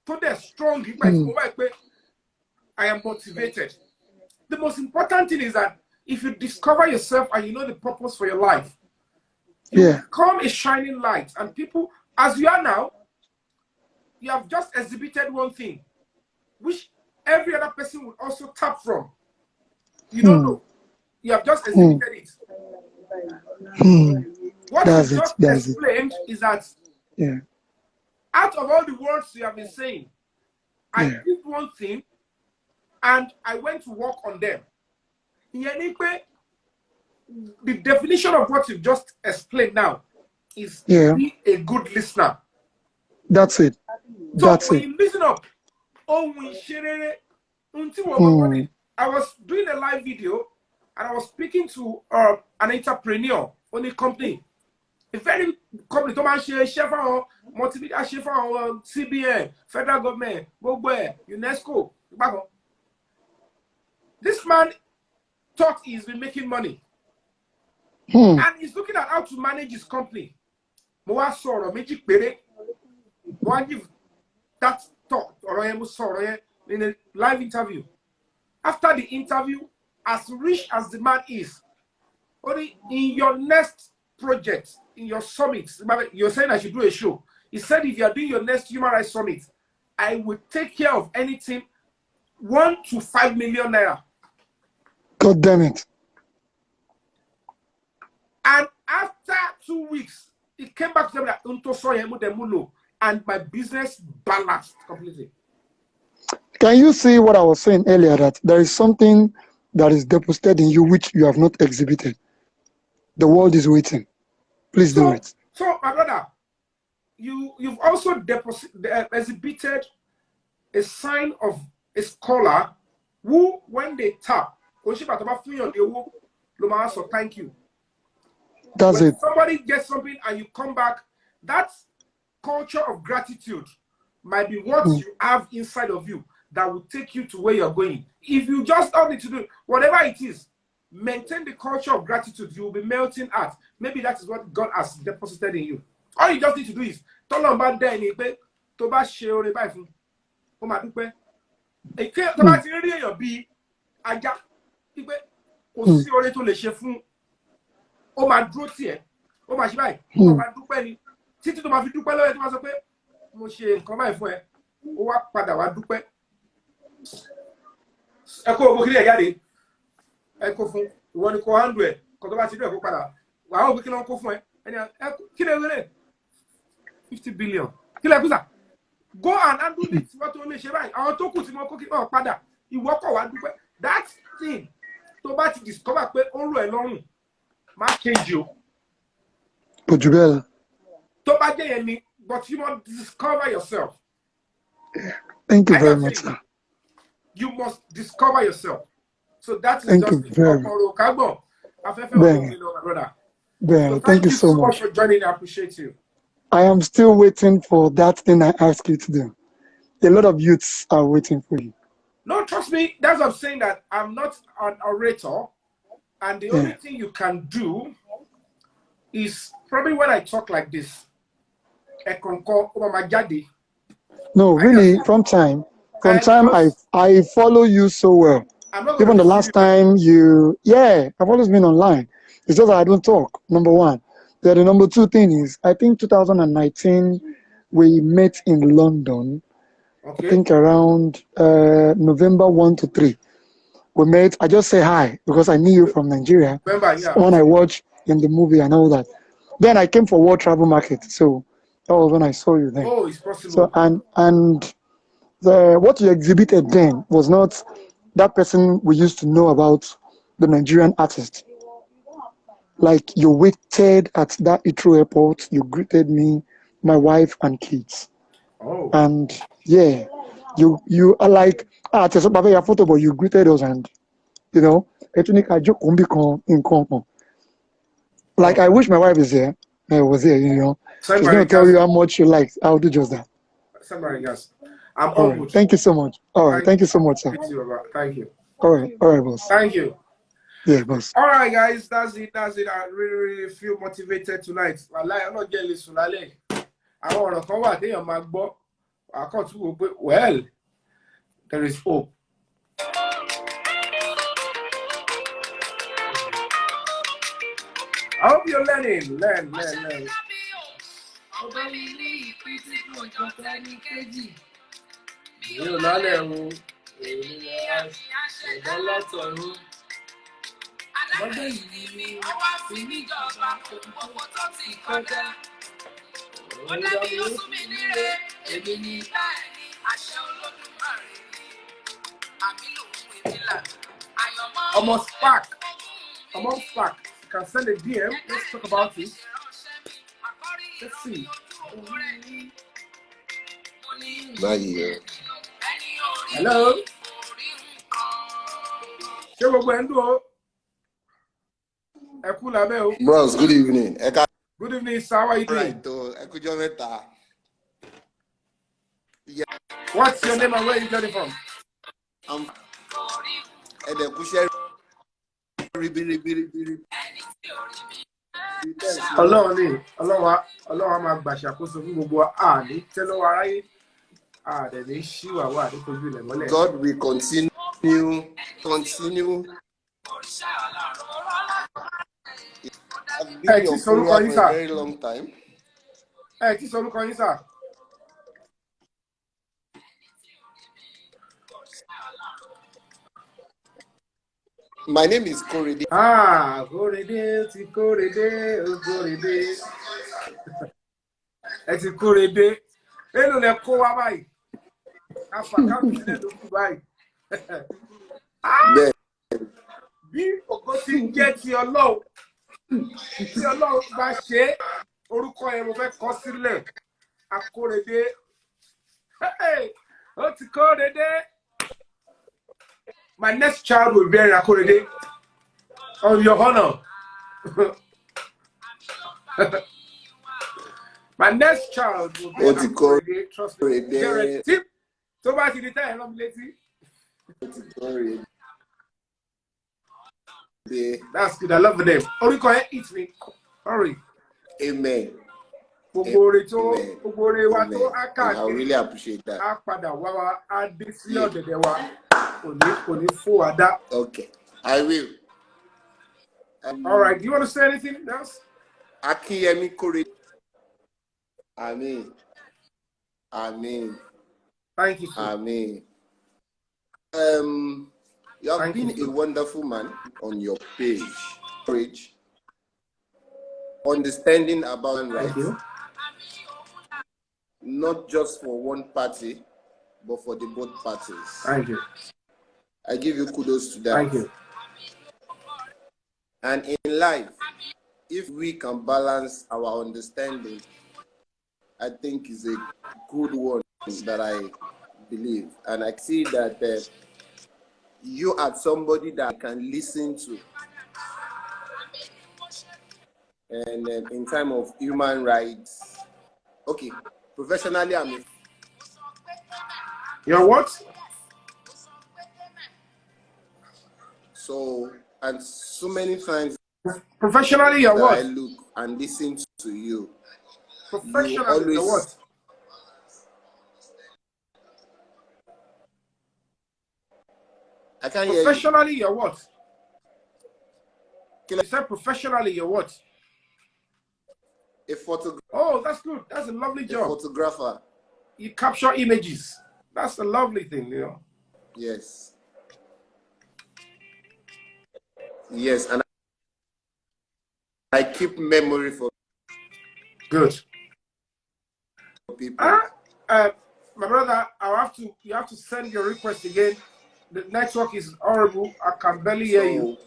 tó dẹ̀ strong nípa ìfowó báyìí pé I am motivated. The most important thing is that if you discover yourself and you know the purpose for your life, you become a shining light. And people, as you are now, you have just exhibited one thing, which every other person would also tap from. You don't know. You have just exhibited it. What you just explained is that out of all the words you have been saying, I did one thing and I went to work on them. The definition of what you've just explained now is be a good listener. That's it. So when you listen up, I was doing a live video and I was speaking to an entrepreneur on a company. A very company to share for multimedia, share for CBN, federal government, UNESCO. This man thought he's been making money. And he's looking at how to manage his company. More sorrow, magic pere. One give that thought or in a live interview. After the interview, as rich as the man is, only in your next project, in your summit, you're saying I should do a show. He said, if you are doing your next human rights summit, I will take care of anything 1 to 5 million naira. God damn it. And after 2 weeks, he came back to them that and my business balanced completely. Can you see what I was saying earlier, that there is something that is deposited in you which you have not exhibited? The world is waiting. Please do it. So, my brother, you've also exhibited a sign of a scholar who, when they tap, so thank you. That's when it. Somebody gets something and you come back, that culture of gratitude might be what you have inside of you that will take you to where you're going. If you just don't need to do whatever it is, maintain the culture of gratitude, you will be melting at. Maybe that is what God has deposited in you. All you just need to do is turn on back there and toba share by fun. O ma dupe. E ke toba ti ri eyan bi aja ipe kò sí ore tó lè ṣe fún o ma dúró ti e. O ma ṣe báyìí. O ma dupe ni. Títí tó ma fi dupe lọ́wọ́ tó ma sọ pé mo ṣe nǹkan báyìí fún ẹ. O wá padà wá dupe. Ẹ kó gbogbo kile e jáde. Ẹ kó fún ìwọ ni kó handle ẹ kó tó bá ti do ẹ kó padà. Wà ó bí kí ló ń kó fún ẹ. Ẹni kí lè wéré 50 billion. Kí lè kú sà. Go and handle it. What to make sure I to kù tí mo kó kí ó padà. Ìwọ kọ̀ wá dúpẹ́. That thing tó bá ti discover pé ó rọ̀ ẹ́ lọ́rùn má change o. Ojubel. Tó bá jẹ́ yẹn ni, but you must discover yourself. Thank you very much, sir. You must discover yourself. So that is thank just you very much. So thank you so much for joining. I appreciate you. I am still waiting for that thing I asked you to do. A lot of youths are waiting for you. No, trust me. That's what I'm saying, that I'm not an orator. And the only thing you can do is probably when I talk like this. No, really, from time I follow you so well. Even the last time I've always been online. It's just that I don't talk, number one. Then the number two thing is, I think 2019, we met in London. Okay. I think around November 1 to 3. We met, I just say hi because I knew you from Nigeria. When I watched in the movie and all that. Then I came for World Travel Market. So that was when I saw you then. Oh, it's possible. So, and what you exhibited then was not that person we used to know about, the Nigerian artist. Like, you waited at that Heathrow airport, you greeted me, my wife and kids. Oh. And yeah, you are like, your photo, but you greeted us, and you know, like, I wish my wife is here. I was here, you know. She's going to tell you how much you liked. I'll do just that. Somebody else. I'm all right. Thank you so much. All right. Thank you so much, sir. Thank you. All right, boss. Thank you. Yeah, boss. All right, guys. That's it. I really feel motivated tonight. I'm not getting this. I want to come out there on my book. I can't do it. Well, there is hope. I hope you're learning. Learn. Almost spark. Almost spark. You can send a DM. Let's talk about it. Let's see. Hello. Bros, good evening. Good evening, sir. How are you doing? Yeah. What's your name and where are you getting from? Ọlọ́run máa gbàṣàkóso fún gbogbo àní tẹ́lọ́wọ́ aráyé àdẹ̀dẹ̀ ṣíwà wà nítorí ilẹ̀ mọ́lẹ̀. God will continue. I've been your follower for a very long time. Tí sorúkọ yín sà. My name is Korede. Korede, ti Korede, Korede. Ẹ ti Korede. Èló lẹ kó wá báyìí. Àfàkàmì sílẹ̀ ló kù báyìí. Bí ògo ti ń jẹ́ ti Ọlọ́run. Tí Ọlọ́run bá ṣe orúkọ yẹn mo fẹ́ kọ sílẹ̀. Akórede. Ó ti Korede. My next child will bear Akorede on your honor. My next child will bear Akorede. Trust me. Tip. So much in the time, I'm lazy. That's good. I love the name. Oriko eat me. Hurry. Amen. And I really appreciate that. Okay, I will. All right. Do you want to say anything else? Akiyemi Korede. Amen. Thank you, sir. Amen. You have been a wonderful man on your page. Understanding about rights. Not just for one party, but for the both parties. Thank you. I give you kudos to that. Thank you. And in life, if we can balance our understanding, I think is a good one that I believe. And I see that you are somebody that I can listen to. And in time of human rights, okay, professionally, You're what? So, and so many times professionally, you're what? I look and listen to you. Professionally, you always, you're what? I can't hear you. Professionally, you're what? You said professionally, you're what? A photographer. Oh, that's good. That's a lovely job. A photographer. You capture images. That's a lovely thing, you know. Yes. Yes, and I keep memory for good people. My brother, you have to send your request again. The network is horrible. I can barely hear you.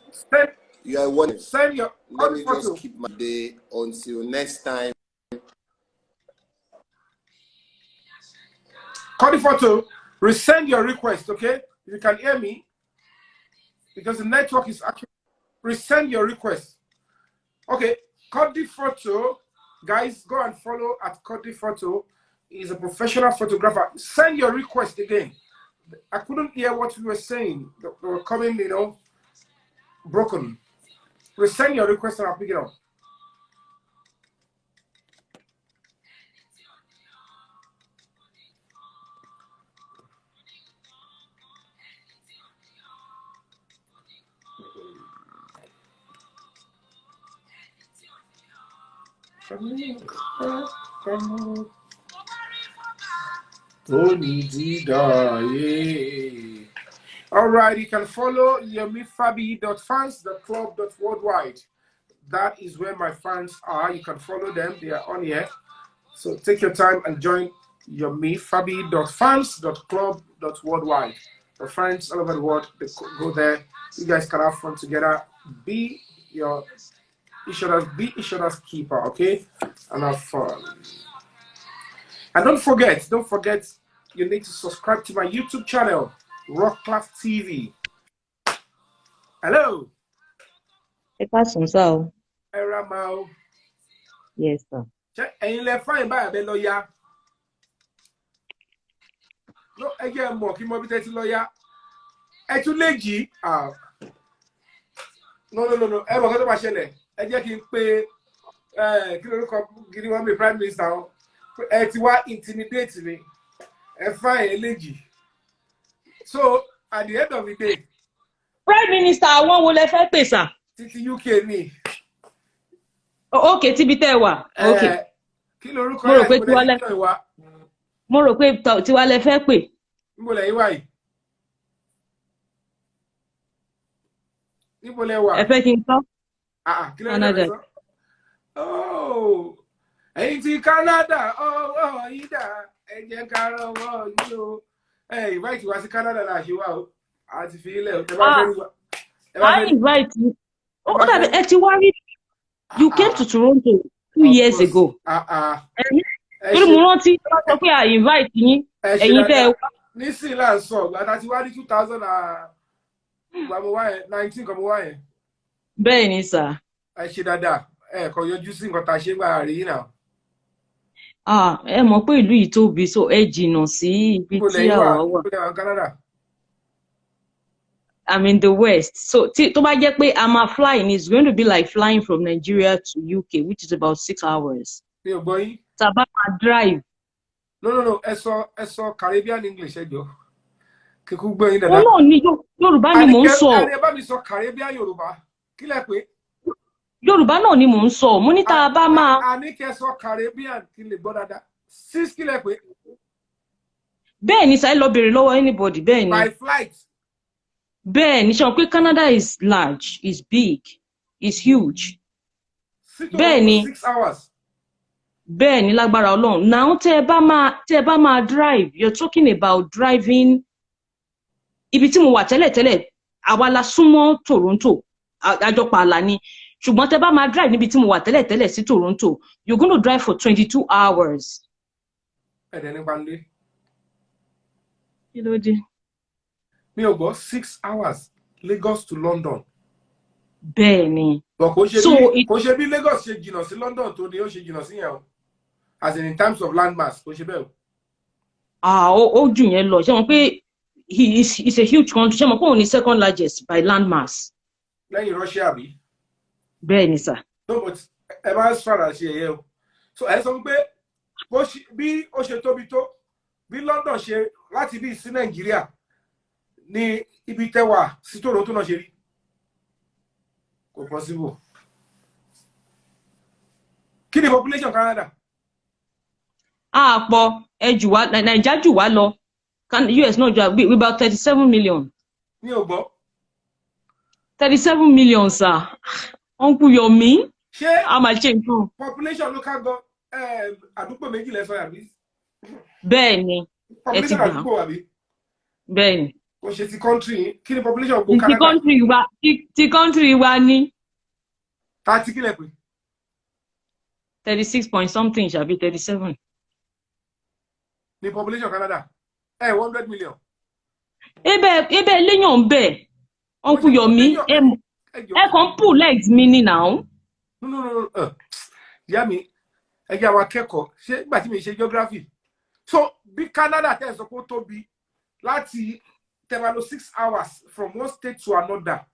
You are one. Send your. Let me just keep my day until next time. Call the photo. Resend your request, okay? If you can hear me, because the network is actually. Resend your request. Okay, Cody Photo, guys, go and follow at Cody Photo. He's a professional photographer. Send your request again. I couldn't hear what you were saying. They were coming, you know, broken. Resend your request and I'll pick it up. All right, you can follow yomifabiyi.fans.club.worldwide. That is where my fans are. You can follow them. They are on here. So take your time and join yomifabiyi.fans.club.worldwide. The friends all over the world, they go there. You guys can have fun together. Be each other's keeper, okay? And have fun. And don't forget, you need to subscribe to my YouTube channel, Rock Class TV. Hello. Era Mao. Yes, sir. And you left fine by a lawyer. No, again, more Kimobita's lawyer. Actually, no. I'm going to Machine. I just can pay me Prime Minister. It's what intimidates me. And fine, lady. So at the end of the day, Prime Minister, I want to let pay, sir. Titi UK me. Oh, okay, Tibitewa. Okay. Mo rò pé tiwa lẹ fẹ́ pè. Níbo lẹ wà yìí? Níbo lẹ wà? Ẹ fẹ́ kí n sọ? Canada. Oh, ẹ̀yin ti Canada. Oh, yìí dà. Ẹ jẹ́ ká rọwọ́ yìí o. Invite wá sí Canada la ṣe wá o. A ti fi ilẹ̀ o. I invite you. Oh, dàbí ẹ ti wá rí. You came to Toronto 2 years ago. Torí mo rántí sọ pé I invite yín. Ẹ̀yin tẹ́ ẹ wá. Nísìnyí là ń sọ, gbàtà ti wá ní 2019 kan mo wá yẹn. Bẹ́ẹ̀ ni sà. Ẹ ṣe dáadáa, ẹ kò yọjú sí nǹkan tá a ṣe gbà rí náà. Ẹ mọ̀ pé ìlú yìí tóbi, so ẹ jìnnà sí ibi tí àwa wà. Canada. I'm in the West. So tó bá jẹ́ pé I'm flying, it's going to be like flying from Nigeria to UK, which is about 6 hours. Mi ò gbọ́ yín. Tàbá máa drive. No. Ẹ sọ Caribbean English ẹ jọ. Kíkú gbọ́ yín dáadáa. No, ní Yorùbá ni mò ń sọ. Ẹ bá mi sọ Caribbean Yorùbá. Kí lẹ pé? Yorùbá náà ni mò ń sọ. Mo ní tá a bá máa. A ní kẹ́ sọ Caribbean kí lè gbọ́ dáadáa. 6 kí lẹ pé? Bẹ́ẹ̀ ni sàí lọ bèrè lọ́wọ́ anybody bẹ́ẹ̀ ni. By flight. Bẹ́ẹ̀ ni ṣe pé Canada is large, is big, is huge. Bẹ́ẹ̀ ni. 6 hours. Bẹ́ẹ̀ ni lágbára Ọlọ́run. Now tẹ́ ẹ bá máa drive, you're talking about driving. Ibi tí mo wà tẹ́lẹ̀ àwa la súnmọ́ Toronto, àjọpọ̀ àlà ni. Ṣùgbọ́n tẹ́ bá máa drive níbi tí mo wà tẹ́lẹ̀ sí Toronto, you're going to drive for 22 hours. Ẹ̀dẹ̀ ní Bande. Kí ló dé? Mi ò gbọ́ 6 hours Lagos to London. Bẹ́ẹ̀ ni. Kò ṣe bí Lagos ṣe jìnnà sí London tó ní ó ṣe jìnnà sí yẹn o. As in terms of landmass, kò ṣe bẹ́ẹ̀ o. Ó jù yẹn lọ. Ṣé mo pé it's a huge country. Ṣé mo pé òun ni second largest by landmass. Lẹ́yìn Russia bí. Bẹ́ẹ̀ ni sà. No, but ẹ máa ń fara ṣe ẹ̀yẹ o. So ẹ sọ pé bí ó ṣe tóbi tó, bí London ṣe láti bí sí Nàìjíríà ní ibi tẹ́wà sí Toronto náà ṣe rí. Kò possible. Kí ni population Canada? Pọ̀ jù wá, Nàìjíríà jù wá lọ. US náà jù wá, we about 37 million. Ní ò gbọ́. 37 million, sir. Uncle Yomi. A máa ṣe nǹkan. Population local go àdúgbò méjì lẹ́sọ̀ yàbí. Bẹ́ẹ̀ ni. Population àdúgbò àbí. Bẹ́ẹ̀ ni. Kò ṣe ti country, kí ni population go Canada? Ti country wa ní. 30 kí lẹ pé? 36 point something ṣàbí 37. Ní population Canada. 100 million. Ebe léyàn bẹ́ẹ̀. Uncle Yomi, ẹ kàn pull legs mi ní now. No. Ìyá mi, ẹ jẹ́ àwọn akẹ́kọ̀ọ́, ṣé ìgbà tí mi ṣe geography. So, bí Canada tẹ́ sọ pé ó tóbi láti tẹ́wà lọ 6 hours from one state to another.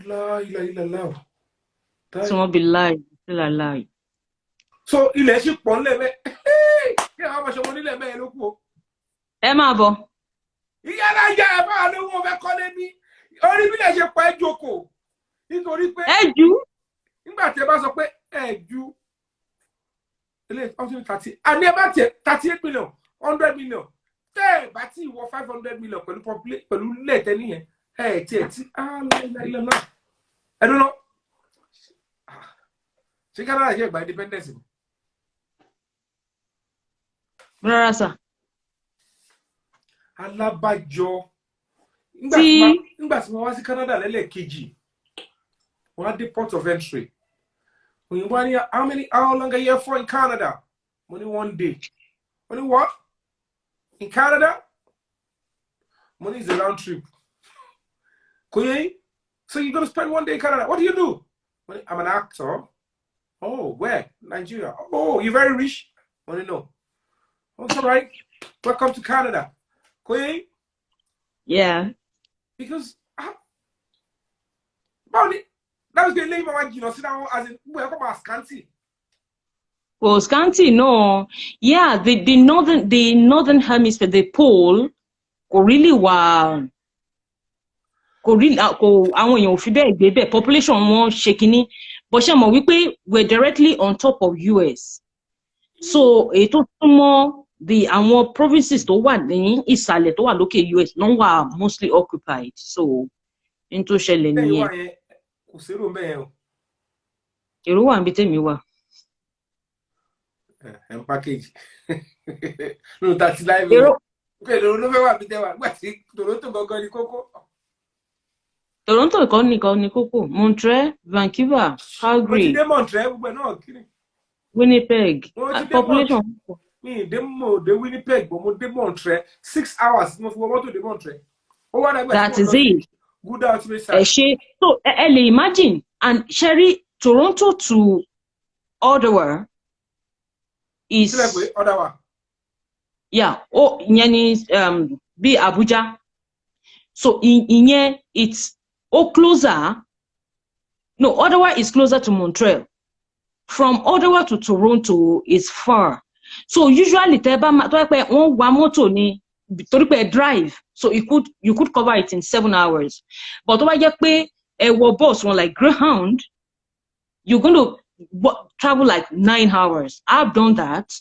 La ilaha illallah. Someone be lying, still alive. So, ilẹ̀ ṣì pọ̀ nílẹ̀ mẹ́. Kí àwọn ọmọ ṣọmọ nílẹ̀ mẹ́ ló kú o. Ẹ máa bọ̀. Ìyá náà jẹ́ ẹ̀fọ́ àlówó fẹ́ kọ́lé ní orí bí lè ṣe pa ẹ́ jókòó. Nítorí pé ẹ̀jú nígbà tí ẹ bá sọ pé ẹ̀jú 30. And never 38 million, 100 million. Hey, but he was 500 million. Hey, I don't know. She cannot hear by independence. Rasa. Alabajo. Ngbà tí Canada lẹ́lẹ́kejì. We had the port of entry. When you want here, how long are you here for in Canada? Only 1 day. Only what? In Canada? Money is a round trip. So you're gonna spend 1 day in Canada. What do you do? I'm an actor. Oh, where? Nigeria. Oh, you're very rich? Money no. That's all right. Welcome to Canada. Yeah. Because that was the name of sit down as in welcome as scanty. Well, scanty, no. Yeah, the northern hemisphere, the pole, really àwọn èèyàn ò fi bẹ́ẹ̀ gbé bẹ́ẹ̀, population wọn ṣe kínní, but ṣe mọ̀ wípé we're directly on top of US. So èyí tó súnmọ́ àwọn provinces tó wà ní ìsàlẹ̀ tó wà lókè US náà wà mostly occupied. So n tó ṣẹlẹ̀ nìyẹn. Kò sérò ńbẹ̀ o. Èrò wà níbi tèmi wà. Package. No, that's live. Èrò ló fẹ́ wà bí tẹ́wà gbà tí Toronto gangan ni kókó. Toronto nìkan ni kókó. Montreal, Vancouver, Calgary. Mo ti dé Montreal gbogbo náà kiri. Winnipeg. Population. Mi dé Winnipeg, but mo dé Montreal 6 hours. Mo fi wọ mọ́tò dé Montreal. That is it. Good out side. So imagine, and Sherry, Toronto to Ottawa is Ottawa. Yeah. Oh, be Abuja. So in it's closer. No, Ottawa is closer to Montreal. From Ottawa to Toronto is far. So usually drive. So you could cover it in 7 hours. But when you bus one like Greyhound, you're going to travel like 9 hours. I've done that.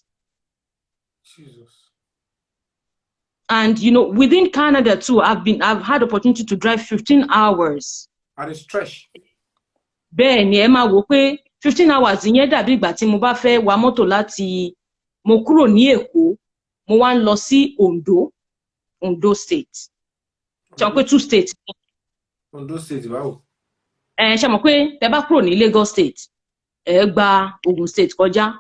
Jesus. And within Canada too, I've had opportunity to drive 15 hours. At a stretch. Ben, 15 hours in dàbí ìgbà tí mo bá fẹ́ wa mọ́tò láti mo kúrò ní Èkó, mo wá ń lọ sí Ondo State. Ṣé mọ̀ pé 2 states. Ondo State báwo? Ṣé mọ̀ pé tẹ́ bá kúrò ní Lagos State, ẹ gba Ogun State kọjá,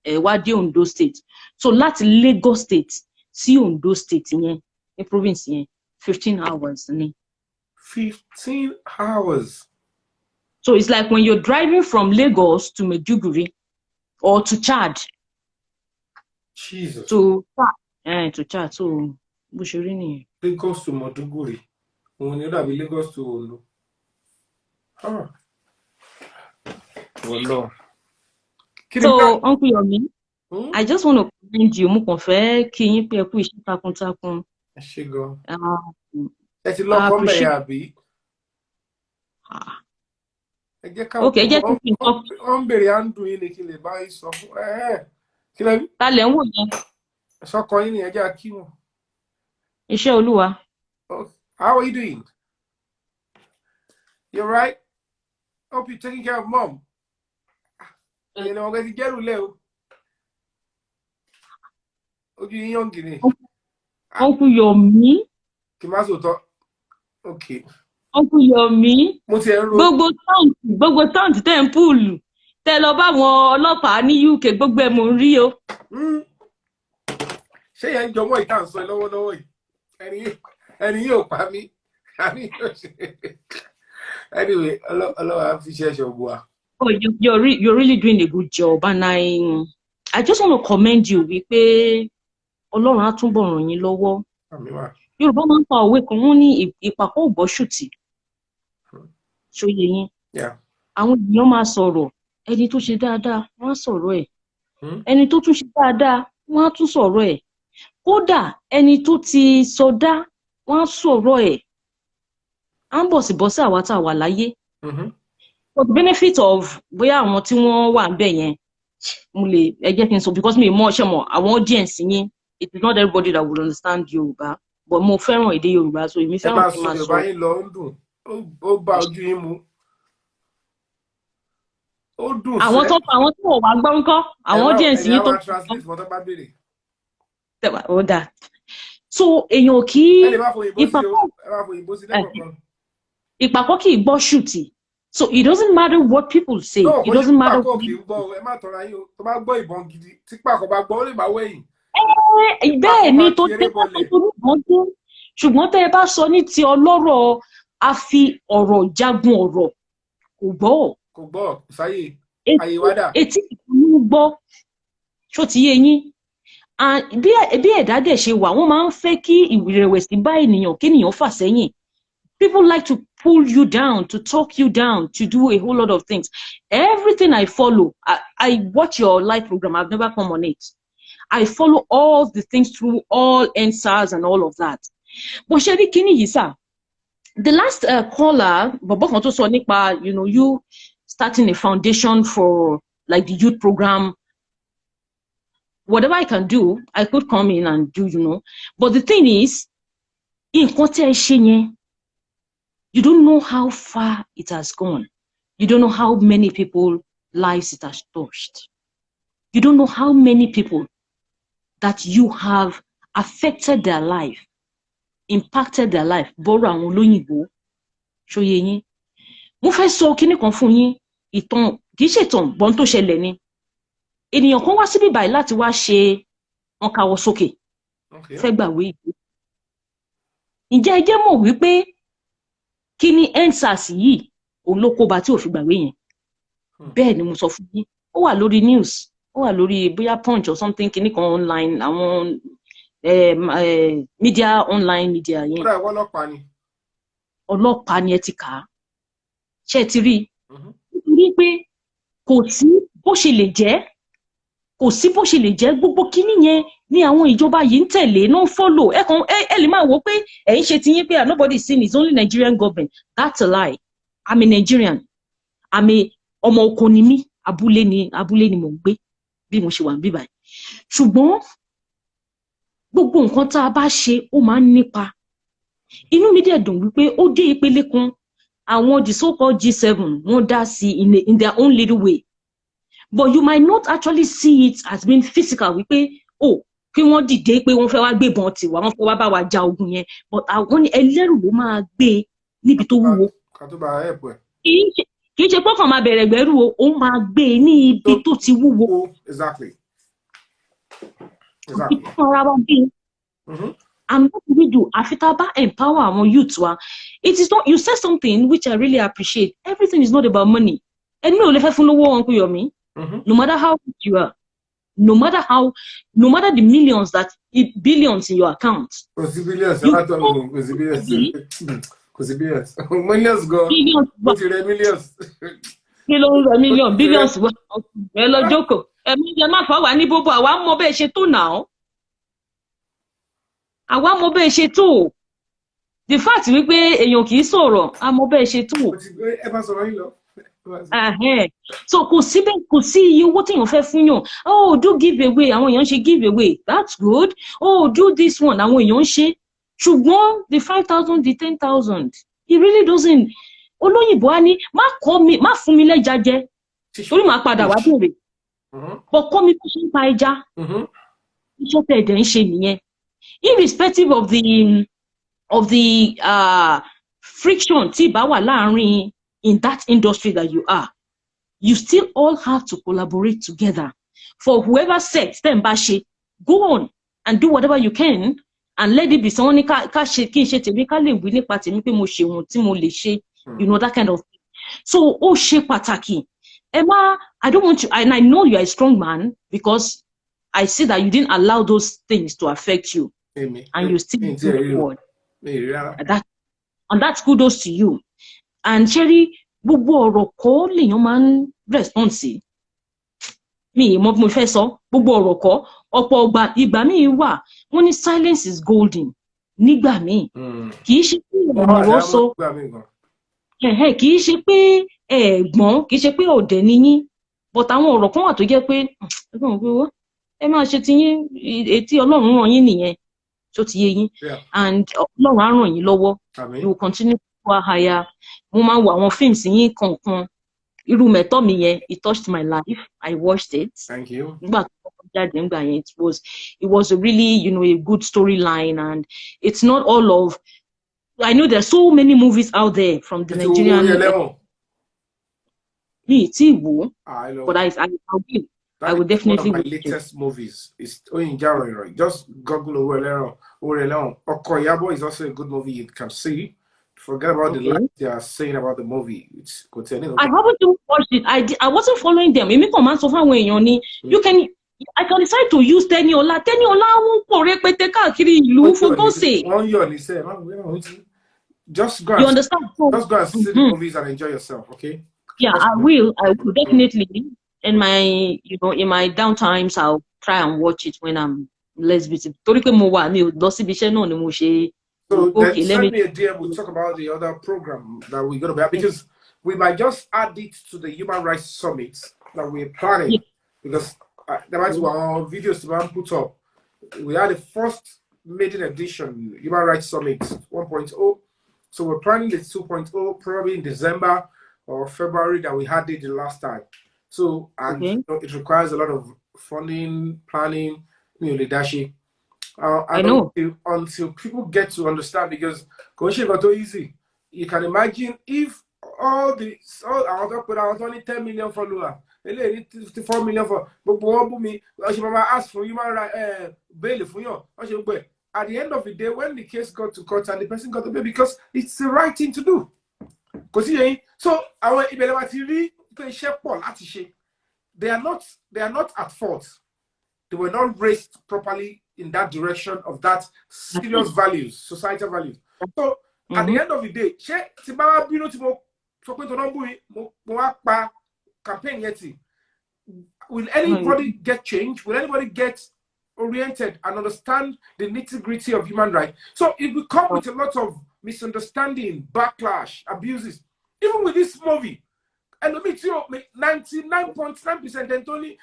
ẹ wá dé Ondo State. So láti Lagos State sí Ondo State yẹn, ní province yẹn, 15 hours ni. 15 hours. So it's like when you're driving from Lagos to Maiduguri or to Chad. Jesus. To Chad. So Bushirini. Lagos to Maiduguri. When you have Lagos to Ondo. Oh. Well, no. So Uncle Yomi, I just want to commend you. Mo kàn fẹ́ kí yín pé ẹ kú iṣẹ́ takuntakun. Ẹ ṣé gan. Ẹ ti lọ kọ́ mbẹ̀ yà bí? Okay, jẹ́ kí n kọ́. Wọ́n bèrè à ń dùn yín ni kí lè bá yín sọ fún kí lẹ́ bí? Ta lẹ̀ ń wò yẹn? Sọ́kọ yín ni ẹ jẹ́ kí wọn. Iṣẹ́ Olúwa. How are you doing? You're right? Hope you're taking care of mom. You know, I'm get o. Ojú yín yàn gini. Uncle Yomi. Kì má sòótọ́. Okay. Uncle Yomi. Mo ti ẹ̀rọ. Gbogbo taunt tẹ́ ń púùlù. Tẹ́ lọ bá àwọn ọlọ́pàá ní UK gbogbo ẹ̀ mò ń rí o. Ṣé yẹn ń jọmọ́ ìta ń sọ lọ́wọ́lọ́wọ́ yìí? Ẹni yóò pa mí. Anyway, Allah fi ṣe ṣe ògbó wa. Oh, you're really doing a good job, and I just want to commend you wípé Ọlọ́run á túbọ̀ ràn yín lọ́wọ́. Yorùbá máa ń pa òwe kan, wọ́n ní ìpàkọ́ ògbọ́ṣùtì. Ṣóyè yín. Àwọn èèyàn máa sọ̀rọ̀, ẹni tó ṣe dáadáa, wọ́n á sọ̀rọ̀ ẹ̀. Ẹni tó tún ṣe dáadáa, wọ́n á tún sọ̀rọ̀ ẹ̀. Kódà ẹni tó ti sọdá, wọ́n á sọ̀rọ̀ ẹ̀. À ń bọ̀sibọ́sí àwa tá a wà láyé. For the benefit of bóyá àwọn tí wọ́n wà ńbẹ̀ yẹn, because me more our audience yín, it is not everybody that would understand Yoruba, but mo fẹ́ràn èdè Yoruba, so èmi fẹ́ràn kí n máa sọ. Àwọn tó wà gbọ́ ńkọ́, àwọn audience yín tó ó dà. So èèyàn kì ìpàkọ́ kì í gbọ́ ṣùtì. So it doesn't matter what people say. No, it doesn't matter. Bẹ́ẹ̀ ni tó tẹ́ bá tó ìbọn dún. Ṣùgbọ́n tẹ́ ẹ bá sọ ní ti ọlọ́rọ̀ a fi ọ̀rọ̀ jagun ọ̀rọ̀ kò gbọ́. Kò gbọ́, sáyé. Etí ìlú gbọ́. Ṣó ti yé yín? Bí ẹ̀dá dẹ̀ ṣe wà, wọ́n máa ń fẹ́ kí ìrẹ̀wẹ̀sì bá ènìyàn, kí ènìyàn fà sẹ́yìn. People like to pull you down, to talk you down, to do a whole lot of things. Everything I follow, I watch your live program. I've never come on it. I follow all the things through all NSARS and all of that. But Sherry Kini Yisa, the last caller, you starting a foundation for like the youth program. Whatever I can do, I could come in and do, But the thing is, in you don't know how far it has gone. You don't know how many people's lives it has touched. You don't know how many people that you have affected their life, impacted their life. Bọ́rọ̀ àwọn olóyìnbó, ṣóyé yín. Mo fẹ́ sọ kíní kan fún yín, ìtàn kìí ṣe ìtàn bọ́n tó ṣẹlẹ̀ ni. Ènìyàn kan wá síbí báyìí láti wá ṣe wọn káwọ́ sókè. Fẹ́ gbàwé ìwé. Ǹjẹ́ ẹ jẹ́ mọ̀ wípé kí ni NSAS yìí òun ló kóba tí ò fi gbàgbé yẹn? Bẹ́ẹ̀ ni mo sọ fún yín. Ó wà lórí news, ó wà lórí bóyá Punch or something kíní kan online, àwọn media online media yẹn. Ọlọ́pàá ni ẹ ti kà á. Ṣé ẹ ti rí? Nítorí pé kò sí bó ṣe lè jẹ́, gbogbo kíní yẹn ni àwọn ìjọba yìí ń tẹ̀lé, no follow. Ẹ lè máa wò pé ẹ̀yin ṣe ti yín pé nobody seen, it's only Nigerian government. That's a lie. I'm a Nigerian. Ọmọ oko ni mí, abúlé ni mò ń gbé bí mo ṣe wà níbí báyìí. Ṣùgbọ́n gbogbo nǹkan tá a bá ṣe ó máa ń nípa. Inú mi dẹ̀ dùn wípé ó dé ìpele kan, àwọn the so-called G7 wọ́n dá sí in their own little way. But you might not actually see it as being physical wípé kí wọ́n dìde pé wọ́n fẹ́ wá gbébọn tiwa, wọ́n fẹ́ wá bá wa ja ogun yẹn. But àwọn ẹlẹ́rù ló máa gbé níbi tó wúwo. Kì í ṣe pọ́kàn máa bẹ̀rẹ̀ gbẹ́rù ó máa gbé ní ibi tó ti wúwo. Exactly. And what do we do? Afitaba empower our youth. It is not, you said something which I really appreciate. Everything is not about money. And no Yomi. No matter how rich you are, no matter the millions billions in your account. Millions go. Billions. Hello, Joko. Àwa mọ̀ bẹ́ẹ̀ ṣe tó. The fact wípé èèyàn kì í sọ̀rọ̀, a mọ̀ bẹ́ẹ̀ ṣe tó. So kò sí iye owó téèyàn fẹ́ fún yàn. Do give away, àwọn èèyàn ṣe give away. That's good. Do this one, àwọn èèyàn ṣe. Ṣùgbọ́n the 5,000, the 10,000, it really doesn't. Olóyìnbó á ní má fún mi lẹ́ja jẹ. Torí màá padà wá bèrè. But kọ́ mi bó ṣe ń pa ẹja. Iṣẹ́ tẹ̀ ẹ̀dẹ̀ ń ṣe nìyẹn. Irrespective of the friction tí bá wà láàrin in that industry that you are, you still all have to collaborate together. For whoever said, go on and do whatever you can and let it be someone that kind of thing. So pataki. Emma, I don't want you, and I know you are a strong man because I see that you didn't allow those things to affect you. And you still move forward. And that's kudos to you. And Sherry, gbogbo ọ̀rọ̀ kọ́ lèèyàn máa ń respond sí. Mi mo fẹ́ sọ, gbogbo ọ̀rọ̀ kọ́, ọ̀pọ̀ ìgbà míì wà, wọ́n ní silence is golden. Nígbà míì. Kì í ṣe pé ọ̀rọ̀ sọ. Kì í ṣe pé ẹ̀gbọ́n, kì í ṣe pé ọ̀dẹ̀ ni yín. but àwọn ọ̀rọ̀ kan wà tó jẹ́ pé ẹ máa ṣe tiyín etí Ọlọ́run ràn yín nìyẹn tó ti yé yín and Ọlọ́run á ràn yín lọ́wọ́ you will continue to go higher. Mo máa ń wo àwọn fíìmù yín kankan irú mẹ́tọ́ mi yẹn it touched my life. I watched it. Thank you. It was a really a good storyline, and it's not all of. I know there's so many movies out there from the Nigerian. Me too, but I will definitely. One of my latest movies is just Google Orelon. Okoyabo is also a good movie you can see. Forget about the lies they are saying about the movie. It's I haven't watched it. I wasn't following them. You can. I can decide to use Teniola. For God's sake. Just go. You understand? Just go and see the movies and enjoy yourself. Okay. Yeah, I will definitely. In my in my downtimes, I'll try and watch it when I'm less busy. So then send me a DM. We'll talk about the other program that we're going to have, because we might just add it to the Human Rights Summit that we're planning, because there might be our videos to put up. We had the first maiden edition Human Rights Summit 1.0, so we're planning the 2.0 probably in December or February that we had it the last time. So it requires a lot of funding, planning, leadership. I know. Until people get to understand, because Koshi got so easy. You can imagine if all only 10 million followers, 54 million for me, ask for human right bail for you. At the end of the day, when the case got to court and the person got to pay, because it's the right thing to do. So our TV they are not at fault. They were not raised properly in that direction of that serious values, societal values. So at the end of the day, will anybody get changed? Will anybody get oriented and understand the nitty-gritty of human rights? So it will come with a lot of misunderstanding, backlash, abuses. Even with this movie, and the 99.9% Anthony,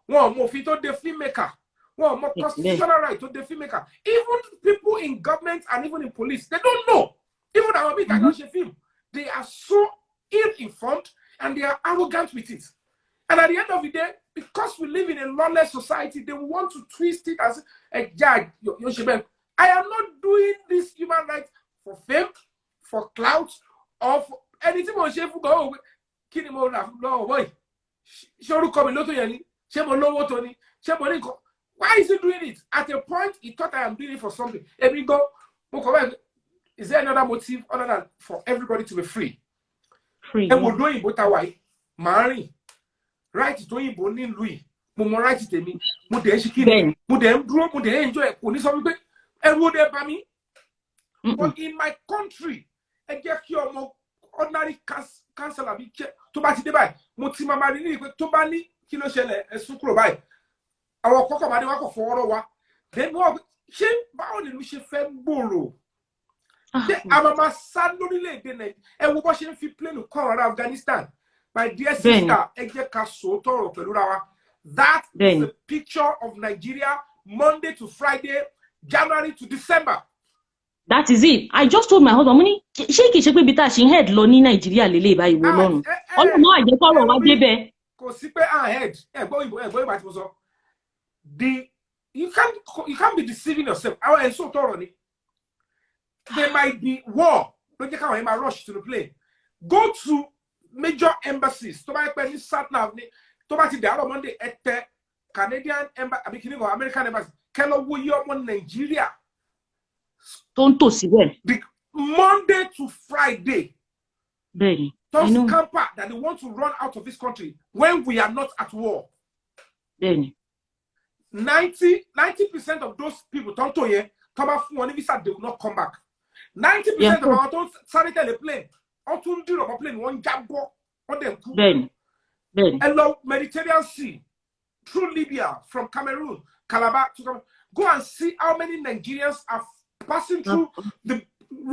more fit to the filmmaker, more constitutional right to the filmmaker. Even people in government and even in police, they don't know. Even our big film, they are so ill-informed and they are arrogant with it. And at the end of the day, because we live in a lawless society, they want to twist it as a judge. I am not doing this human rights for fame, for clout, or for anything. Why is he doing it? At a point, he thought I am doing it for something. Is there another motive other than for everybody to be free? And we're doing both away. Marry. Right to him, Bonin Louis. Mumo right to me. Mudeshiki. Mudem drew, Mude enjoy. Unisombe. And would there by me? But in my country, I get your ordinary councillor to buy the buy. Mutima Marini to Bani, Kilo Shelle, a sucro buy. Our Coca Madiwako for then what? She bound in Michel Femboro. I'm a son, no relay, and we're watching if you play to call Afghanistan. My dear sister, that is a picture of Nigeria Monday to Friday, January to December. That is it. I just told my husband, money, shake bita she head loni Nigeria lele by wolon. Oh no, I just follow what they be. Head. You can't be deceiving yourself. I am so thoroughly. There might be war. Don't you come rush to the plane. Go to major embassies. To buy penny sat now. To buy the other Monday at the Canadian embassy, American embassy. Kello William Nigeria. Don't see them. Monday to Friday. Those camper that they want to run out of this country when we are not at war. 90% of those people don't tell you, they will not come back. 90% of our don't start the plane. Plane one jumbo on them. Hello, Mediterranean Sea, through Libya, from Cameroon, Calabar to Cameroon. Go and see how many Nigerians are passing through the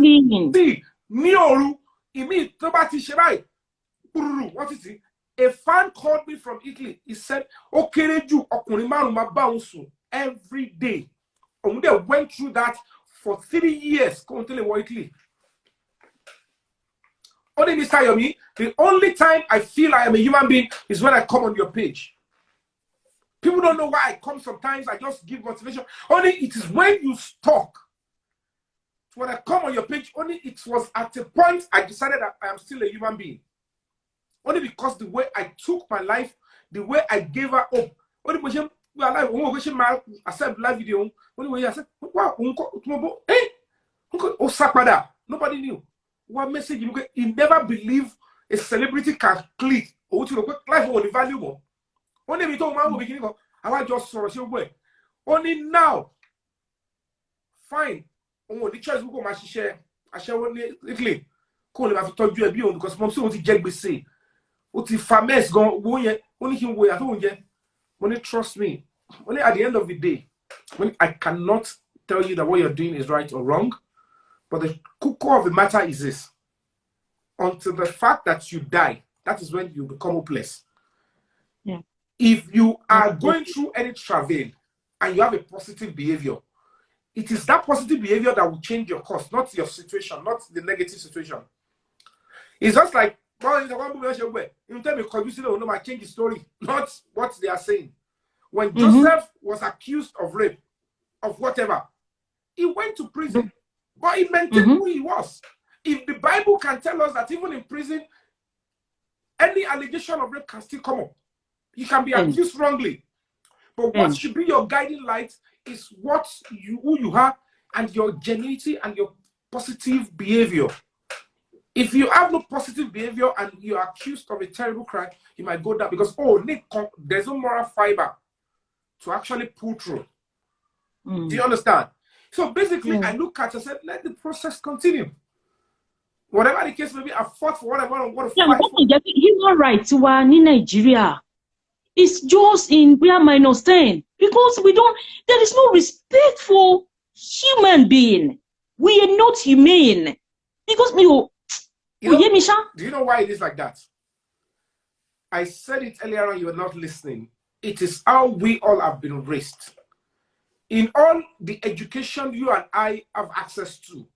sea. Nioru, Imi, Tobati Shebai. What is it? A fan called me from Italy. He said, "Okay, you every day." And they went through that for 3 years. Italy. Only this time, Yomi, the only time I feel I am a human being is when I come on your page. People don't know why I come sometimes. I just give motivation. Only it is when you talk. When I come on your page, only it was at a point I decided that I am still a human being. Only because the way I took my life, the way I gave her up. Only question we are live. I said live video. Only way I said, wow, nobody knew. What message you get? He never believed a celebrity can click. Or to the life only valuable. Only we told man beginning of I just saw your way. Only now. Fine. Oh, the choice will go my share. I shall only Italy. Call him after told you a bill because mom so what he jack be say. What if famous gone only him way at home yet. Only trust me. Only at the end of the day, when I cannot tell you that what you're doing is right or wrong. But the core of the matter is this. Until the fact that you die, that is when you become hopeless. Yeah. If you are going through any travail and you have a positive behavior, it is that positive behavior that will change your course, not your situation, not the negative situation. It's just like, well, you tell me, I change the story, not what they are saying. When Joseph was accused of rape, of whatever, he went to prison. But he maintained who he was. If the Bible can tell us that even in prison, any allegation of rape can still come up. You can be accused wrongly. But what should be your guiding light is who you are and your genuinity and your positive behavior. If you have no positive behavior and you are accused of a terrible crime, you might go down because, there's no moral fiber to actually pull through. Do you understand? So basically, I look at it and said, let the process continue. Whatever the case may be, I fought for whatever I want to fight for. Human rights were in Nigeria. It's just in we are -10 because there is no respect for human being. We are not humane. Because do you know why it is like that? I said it earlier on, you were not listening. It is how we all have been raised. In all the education you and I have access to,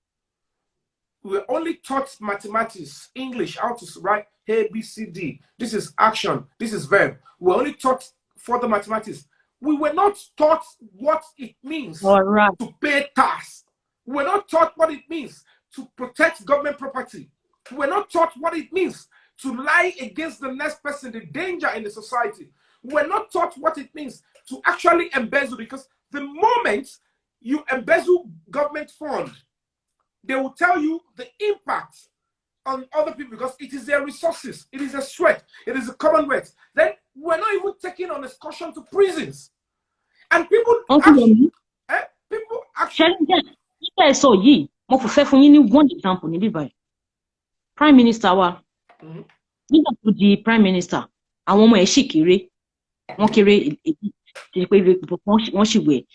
we were only taught mathematics, English, how to write A, B, C, D. This is action, this is verb. We were only taught further mathematics. We were not taught what it means to pay tax. We were not taught what it means to protect government property. We were not taught what it means to lie against the next person, the danger in the society. We were not taught what it means to actually embezzle, because the moment you embezzle government fund, they will tell you the impact on other people because it is their resources, it is a sweat, it is a commonwealth. Then we're not even taking on excursion to prisons. And people actually one example, Prime Minister wa. The Prime Minister, àwọn ọmọ ẹ̀ sì kéré, wọ́n kéré wọ́n sì wẹ̀.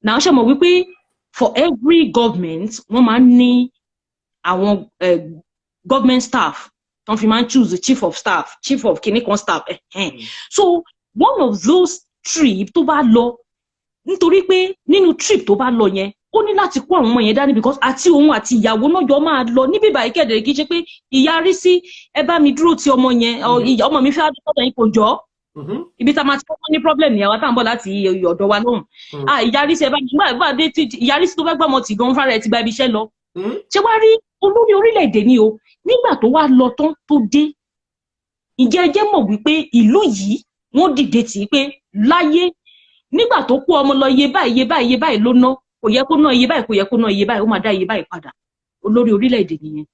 Now ṣe mọ̀ wípé for every government, wọ́n máa ń ní àwọn government staff, don't fi man choose the chief of staff, chief of clinical staff. So one of those trip tó bá lọ, nítorí pé nínú trip tó bá lọ yẹn, ó ní láti kó àwọn ọmọ yẹn dání because àti òun àti ìyàwó náà jọ máa lọ níbí báyìí kẹ̀dẹ̀ kì í ṣe pé ìyá rí sí ẹ bá mi dúró ti ọmọ yẹn, ọmọ mi fẹ́ àdúgbò yẹn kò jọ. Ibi tá máa ti kọ́kọ́ ní problem ni àwa tá ń bọ̀ láti ọ̀dọ̀ wa lóhùn. Ìyá rí sí ẹ bá mi gbà dé ìyá rí sí tó fẹ́ gbà mọ́ tì gan fúnra ẹ̀ ti gba ibi iṣẹ́ lọ. Ṣé wá rí olórí orílẹ̀-èdè ni o nígbà tó wá lọ tán tó dé, ǹjẹ́ ẹ jẹ́ mọ̀ wípé ìlú yìí wọ́n dìde tì í pé láyé nígbà tó kó ọmọ lọ iye báyìí ló ná, kò yẹ kó ná iye báyìí, kò yẹ kó ná iye báyìí, ó máa dá iye báyìí padà. Olórí orílẹ̀-èdè nìyẹn.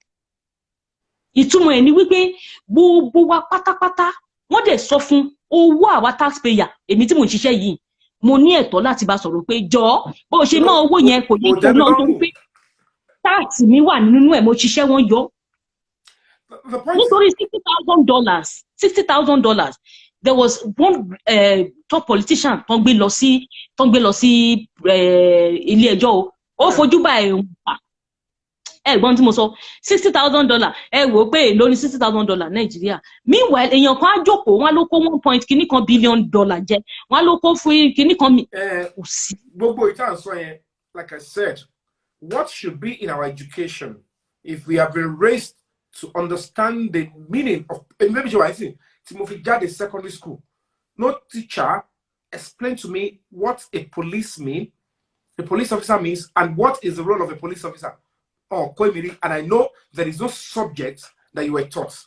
Ìtumọ̀ ẹ̀ ni wípé gbogbo wa pátápátá wọ́n dẹ̀ sọ fún owó àwa taxpayer, èmi tí mò ń ṣiṣẹ́ yìí mo ní ẹ̀tọ́ láti bá sọ̀rọ̀ pé jọ bó ṣe ná owó yẹn kò yẹ kó ná nítorí pé tax mi wà nínú ẹ̀, mo ṣiṣẹ́ wọn yọ. Nítorí $60,000 there was one top politician tó ń gbé lọ sí ilé ẹjọ́ ó fojú bá ẹ̀ ń pa. ẹ̀gbọ́n tí mo sọ $60,000 ẹ wò pé èlò ní $60,000 Nàìjíríà. Meanwhile èèyàn kan á jókòó wọn ló kó 1 billion jẹ wọn ló kó fún kinní kan mi. Gbogbo ìtàn sọ yẹn, like I said, what should be in our education if we have been raised to understand the meaning of, maybe you are saying, Timothy Jade Secondary School. No teacher explained to me what a police officer means, and what is the role of a police officer. And I know there is no subject that you were taught.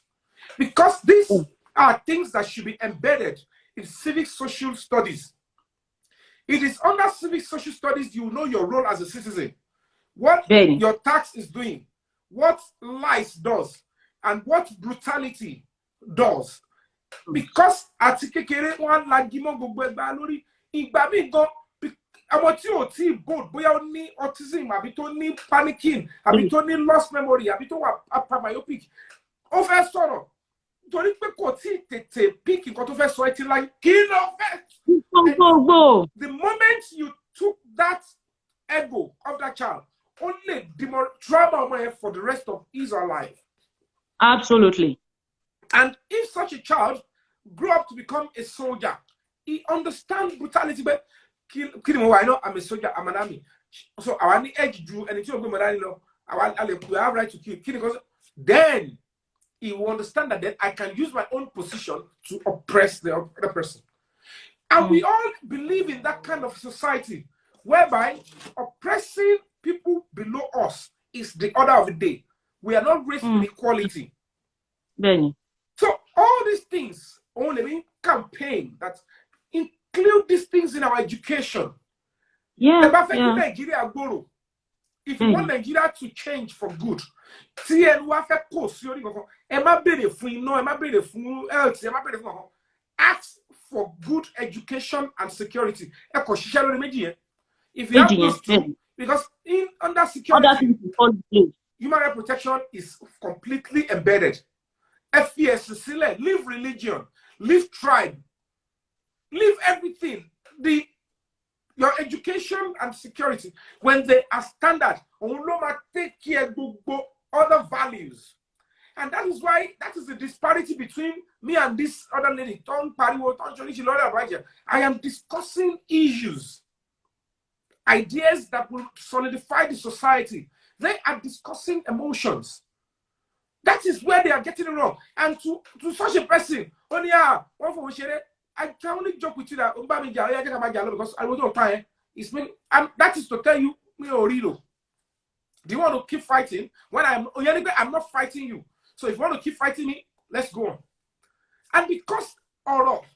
Because these are things that should be embedded in civic social studies. It is under civic social studies you know your role as a citizen. What your tax is doing, what lies does, and what brutality does. Because àtikekere wọn lagimọ gbogbo ẹgbàá lórí ìgbà mi gan àwọn tí ò tí bold bóyá ó ní autism àbí tó ní panicking àbí tó ní lost memory àbí tó wà myopic ó fẹ́ sọ̀rọ̀ torí pé kò tí tètè pick nǹkan tó fẹ́ sọ ẹ́ ti láyé kí ló fẹ́. The moment you took that ego of that child, only trauma on for the rest of his or her life. Absolutely. And if such a child grew up to become a soldier, he understands brutality. But I know I'm a soldier, I'm an army. So I want the edge drew and it's not going to I have right to kill. Then he will understand that then I can use my own position to oppress the other person. And we all believe in that kind of society whereby oppressing people below us is the order of the day. We are not raised in equality. So all these things only mean campaign that include these things in our education. Nigeria borrow. If you want Nigeria to change for good, ask for good education and security. If you have those two, because under security, human rights protection is completely embedded. FES, leave religion, leave tribe, leave everything. Your education and security, when they are standard, take care of other values. And that is why that is the disparity between me and this other lady. I am discussing issues, ideas that will solidify the society. They are discussing emotions. That is where they are getting it wrong. And to such a person, I can only joke with you that because I was on time. That is to tell you, do you want to keep fighting? When I'm not fighting you. So if you want to keep fighting me, let's go on. And because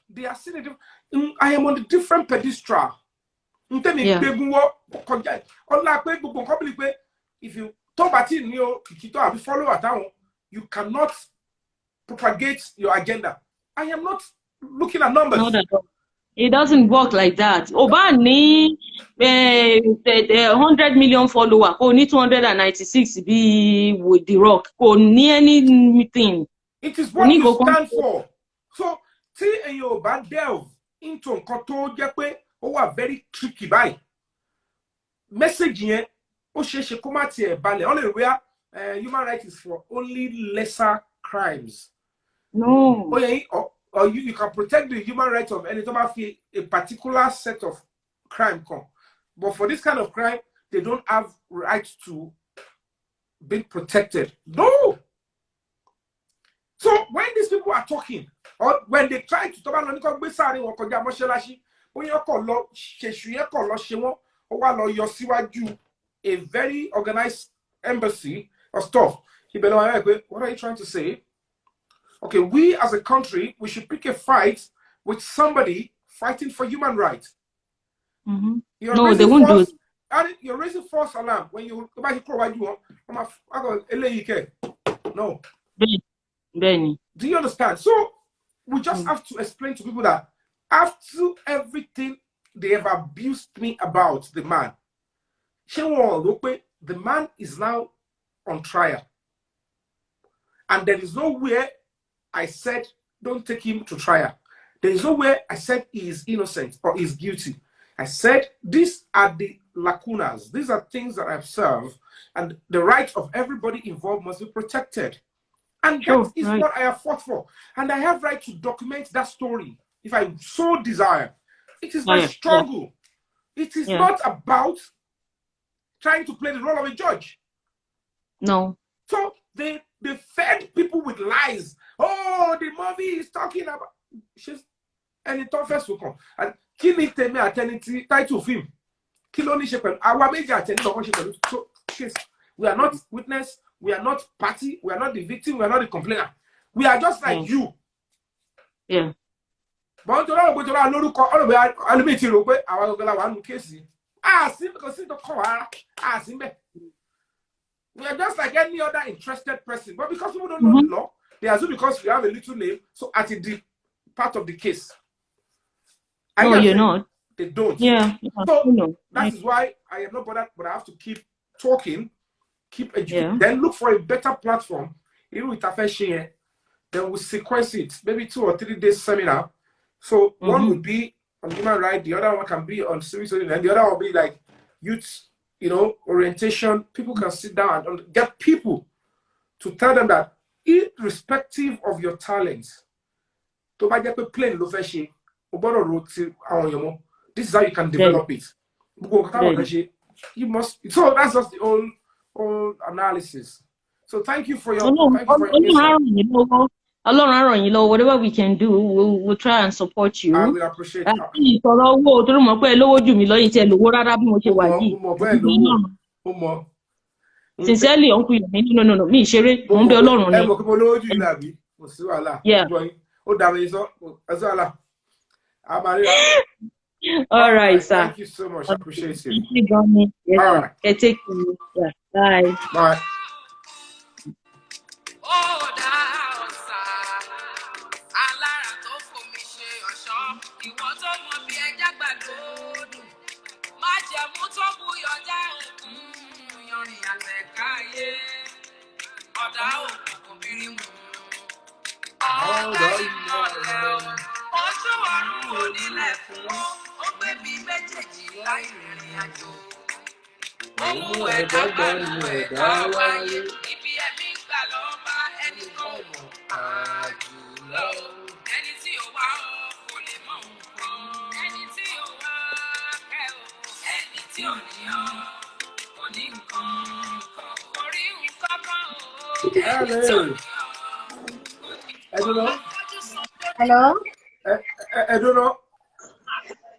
they are seeing it, I am on a different pedestal. If you talk about it, follow you cannot propagate your agenda. I am not looking at numbers. Not at all. It doesn't work like that. Obani, 100 million followers, only 296 be with the rock. Only anything. It is what you stand for. So, see, and you delve into Koto Jape, who are very tricky by messaging. Only where human rights is for only lesser crimes. No. Or you can protect the human rights of any a particular set of crime. But for this kind of crime, they don't have rights to be protected. No. So when these people are talking, or when they try to talk about a very organized embassy or stuff, what are you trying to say? Okay, we as a country, we should pick a fight with somebody fighting for human rights. No, they won't do it. You're raising false alarm when you go back to no. Benny. Do you understand? So we just have to explain to people that after everything they have abused me about the man, the man is now on trial. And there is nowhere I said, don't take him to trial. There is nowhere I said he is innocent or is guilty. I said, these are the lacunas. These are things that I observe, and the rights of everybody involved must be protected. And that is what I have fought for. And I have right to document that story if I so desire. It is my struggle. It is not about trying to play the role of a judge. No. So they fed people with lies. Oh, the movie is talking about. And it first will come. And kill me, tell me, eternity title film. Kill only shepherd. Our major attendant. So we are not witness. We are not party. We are not the victim. We are not the complainer. We are just like you. Yeah. But we are just like any other interested person. But because people don't know the law, they assume because we have a little name, so at the part of the case. No, you're not. They don't. Yeah. So that is why I am not bothered, but I have to keep talking. Keep educating, then look for a better platform. Even with Afeshin, then we'll sequence it, maybe 2 or 3 days seminar. So one would be on human rights, the other one can be on civic, and the other one will be like youth, orientation. People can sit down and get people to tell them that irrespective of your talents, this is how you can develop it. You must. So that's just the whole analysis. So thank you for your insight. Whatever we can do, we'll try and support you. I will appreciate it. Sincerely, Uncle Yomi, no, me share. Yeah. All right, sir. Thank you so much. I appreciate it. Yes, all right. Take care. Yeah. Bye. Bye. Hello. I don't know. Hello. I don't know.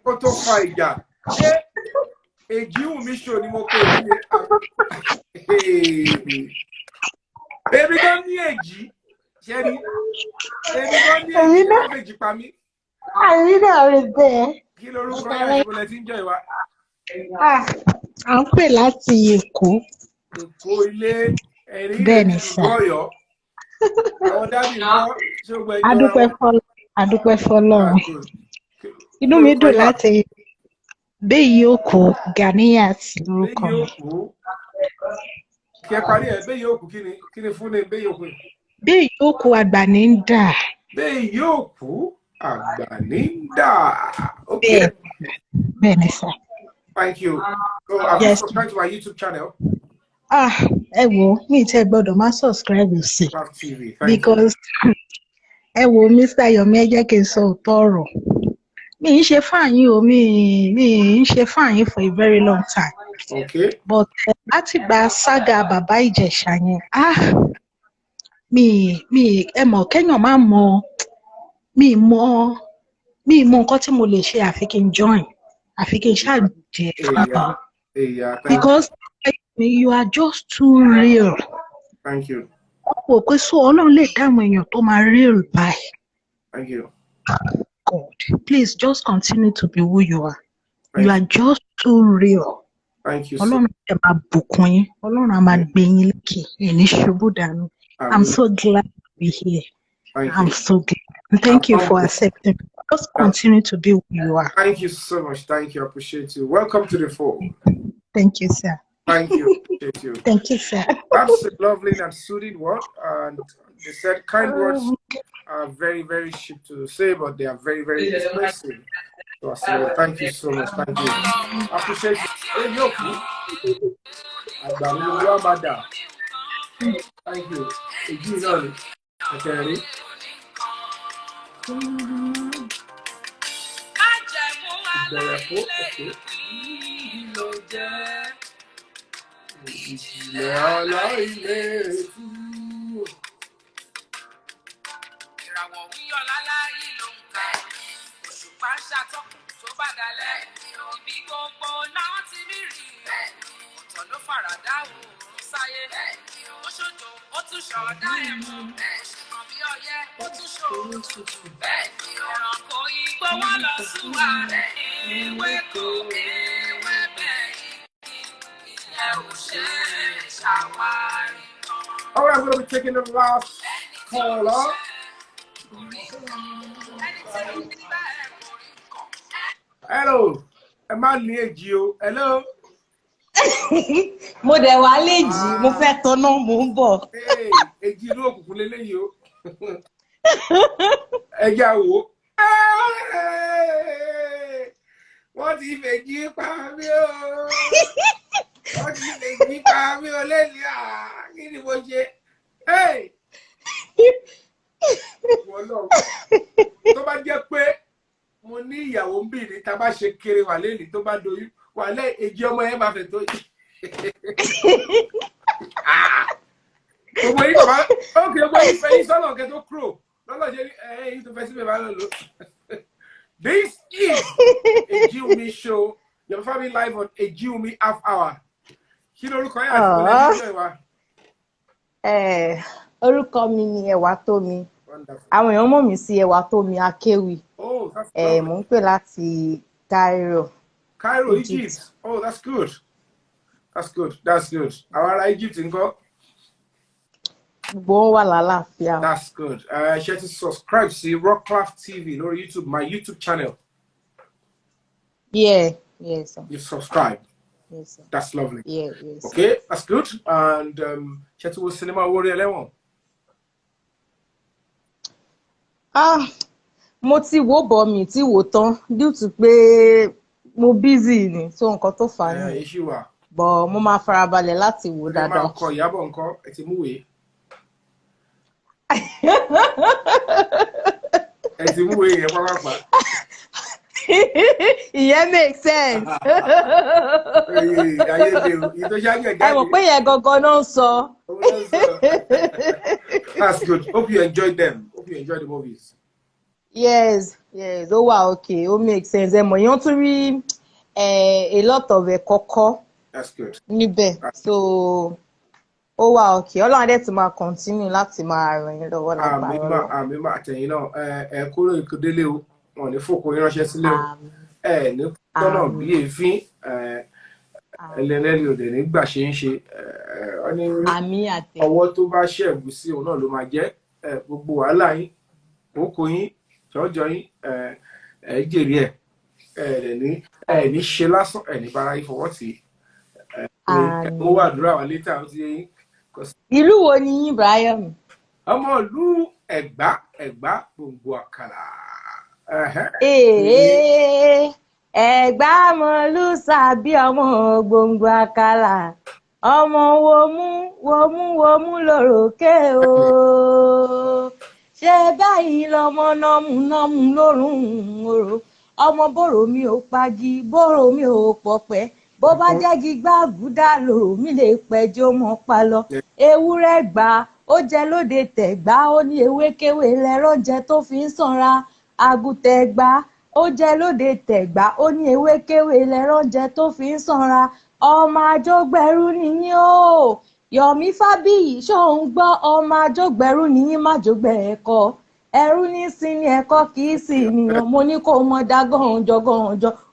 Photo fight. Mission baby don't need Jerry. Baby don't need I read everything. I'm pè láti Èkó. Bẹ́ẹ̀ni sà. Adúpẹ́ fọ́lọ́run. Inú mi dùn láti Beyoku Ganiyat lórúkọ mi. Beyoku Agbaninda. Beyoku Agbaninda. Okay. Bẹ́ẹ̀ni sà. Thank you. So have you subscribed to my YouTube channel? Ẹ wo mi tẹ́ gbọ́dọ̀ má subscribe sí. Because ẹ wo Mr. Yomi ẹ jẹ́ kí n sọ òótọ́ ọ̀rọ̀. Mi ń ṣe fáyín o, mi ń ṣe fáyín for a very long time. Okay. But láti gba saga Bàbá Ìjẹ̀ṣà yẹn, mi ẹ mọ̀ kéèyàn má mọ̀ mi mọ̀ nǹkan tí mo lè ṣe àfi kí n join, àfi kí n ṣàjẹ́ fáwọn. Because you are just too real. Thank you. Ọ̀pọ̀ pé sọ Ọlọ́run lè dá àwọn èèyàn tó máa real báyìí. Thank you. God, please just continue to be who you are. You are just too real. Thank you. Ọlọ́run ẹ máa bùkún yín, Ọlọ́run á máa gbé yín lékè, ẹ ní ṣubú dànù. I'm so glad to be here. I'm so glad. And thank you for accepting. Just continue to be who you are. Thank you so much. Thank you. I appreciate you. Welcome to the fold. Thank you, sir. Thank you. Appreciate you. Thank you, sir. That's a lovely and soothing word. And they said kind words are very, very cheap to say, but they are very, very expensive. So thank you so much. Thank you. I appreciate you. Hey, Yoku. Thank you. Okay. All right, I'm going to be taking the last caller. Hello. Am I near you? Hello. Mo dẹ̀ wá lè jí, mo fẹ́ tọ́nà mò ń bọ̀. Èjì ló òkùnkùn lélẹ́yìí o. Ẹja wo? Wọ́n ti fèjì pa mí o. Wọ́n ti fèjì pa mí o lẹ́yìn kí ni mo ṣe? Wọ́n lọ. Tó bá jẹ́ pé mo ní ìyàwó ń bì ní tá a bá ṣe kéré wà lẹ́yìn tó bá doyún wà lẹ́ èjì ọmọ yẹn máa fẹ̀ tó yìí. Gbogbo yìí bàbá ókè gbogbo yìí fẹ́ yín sọ́nà kẹ́ tó kúrò lọ́lọ́ ṣe yìí tó fẹ́ sí bàbá lọ́lọ́. This is a Yomi show, Yomi Fabiyi live on a Yomi half hour. Kí ló orúkọ yẹn àti ìpínlẹ̀ ìjọ ìwà? Orúkọ mi ni Ẹwàtómi. Àwọn èèyàn mọ̀ mí sí Ẹwàtómi Akéwì. Mò ń pè láti Cairo. Cairo, Egypt. Oh, that's good. That's good. That's good. Àwọn ará Egypt ńkọ́? Gbogbo wà lálàáfíà. That's good. Ṣé ti subscribe sí Rockcraft TV lórí YouTube, my YouTube channel? Yeah, yes. You subscribe. Yes, sir. That's lovely. Yeah, yes. Okay, that's good. And ṣé ti wo cinema Orí Ẹlẹ́wọ̀n? Mo ti wò bọ̀ mi tí wò tán due to pé mo busy ni so nǹkan tó fà á ni. But mo máa farabalẹ̀ láti wò dáadáa. Ẹ máa kọ Ìyábọ̀ ńkọ́ ẹ ti múwèé. Ẹ ti múwèé yẹn pápápá. Ìyẹn make sense. Ẹ mọ̀ pé yẹn gangan náà ń sọ. That's good. Hope you enjoyed them. Hope you enjoyed the movies. Yes, ó wà okay, ó make sense. Ẹ mọ̀ yẹn tún rí a lot of ẹ̀kọ́ kọ́. That's good. Níbẹ̀ so ó wà okay. Ọlọ́run adé ti máa continue láti máa ràn yín lọ́wọ́ lágbára. Àmì máa tẹ̀yìn náà ẹ kúrò ìkúdélé o wọn ní fòkó ránṣẹ́ sílé o ní tọ́nà bí èéfín ẹlẹ́lẹ́rìí òde nígbà ṣe ń ṣe ọwọ́ tó bá ṣẹ̀gùn sí òun náà ló máa jẹ́ gbogbo wàhálà yín kókó yín jọjọ yín jèrè ní ṣe lásán ní bára yín fọwọ́ tì í mo wà àdúrà wà létà ó ti yẹ yín. Ìlú wo ni yín Ibrahim? Ọmọ ìlú Ẹ̀gbá gbòǹgbò àkàlà. Ẹ̀gbá mọ̀lú sàbí ọmọ gbòǹgbò àkàlà ọmọ wòmú lòròkè o ṣé báyìí lọmọ nọmú lórùn òrò ọmọ bòrò mi ò pagi bòrò mi ò pọ̀pẹ́ bó bá jẹ́gi gbàgúdà lòrò mi lè pẹ́jọ́ mọ́ pa lọ ewúrẹ́ gbà ó jẹ lóde tẹ̀gbá ó ní ewékewé lẹ́rọ̀ jẹ tó fi ń sanra àgùntẹ̀ gbà ó jẹ lóde tẹ̀gbá ó ní ewékewé lẹ́rọ̀ jẹ tó fi ń sanra ọmọ àjọgbẹ̀rú nìyí o Yomi Fabiyi ṣóun gbọ́ ọmọ àjọgbẹ̀rú nìyí májọgbẹ̀ ẹ̀kọ́ ẹrú ní sinmi ẹ̀kọ́ kì í sì nìyàn mo ní kó mọ dá gànjọ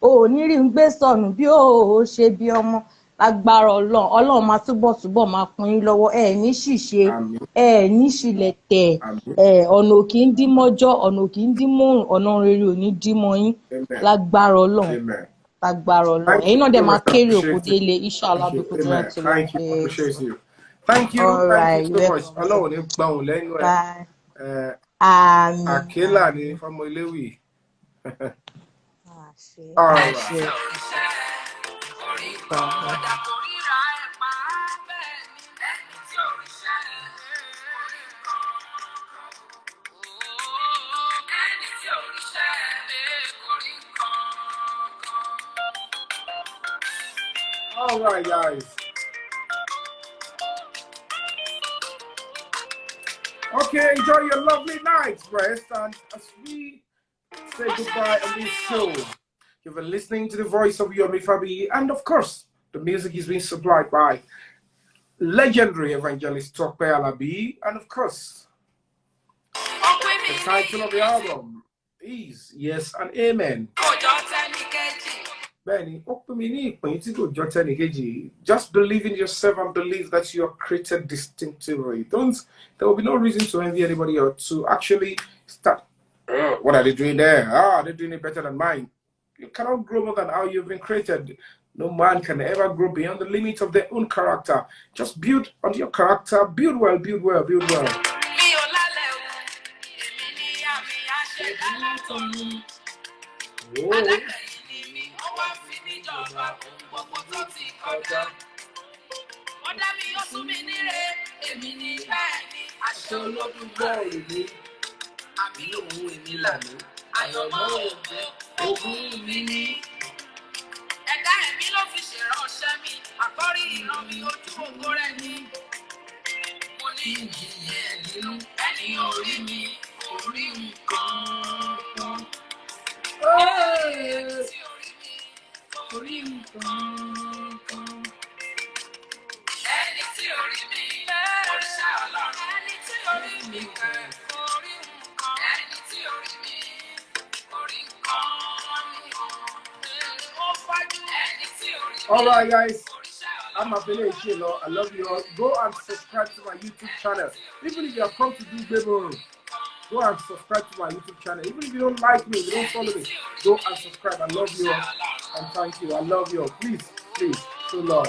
ò ní rí ń gbé sọnù bí ó ṣe bí ọmọ lágbára Ọlọ́run máa túbọ̀ máa pín in lọ́wọ́ ní ṣìṣe ní ṣìlẹ̀tẹ̀ ọ̀nà kì í dí mọ́jọ́ ọ̀nà kì í dí mọ́rùn ọ̀nà rere ò ní dí mọ́ yín lágbára Ọlọ́run ẹ̀yin náà dẹ̀ máa kéré òkú délé inshallah bí kò tó náà tó lọ. Thank you. All right. Thank you so much. Ọlọ́run ní gbà wọ́n lẹ́nu ẹ̀. Akela ni from Ilewi. All right. All right, guys. Okay, enjoy your lovely night, rest, and as we say goodbye on this show, you've been listening to the voice of Yomi Fabiyi, and of course, the music is being supplied by legendary evangelist Tope Alabi, and of course, the title of the album is Yes and Amen. Benny, just believe in yourself and believe that you are created distinctively. There will be no reason to envy anybody or to actually start. What are they doing there? They're doing it better than mine. You cannot grow more than how you've been created. No man can ever grow beyond the limits of their own character. Just build on your character. Build well, build well, build well. Oh. All right, guys. I'm a village, I love you all. Go and subscribe to my YouTube channel. Even if you have come to do demo, go and subscribe to my YouTube channel. Even if you don't like me, you don't follow me, go and subscribe. I love you all. And thank you. I love you all. Please, so long.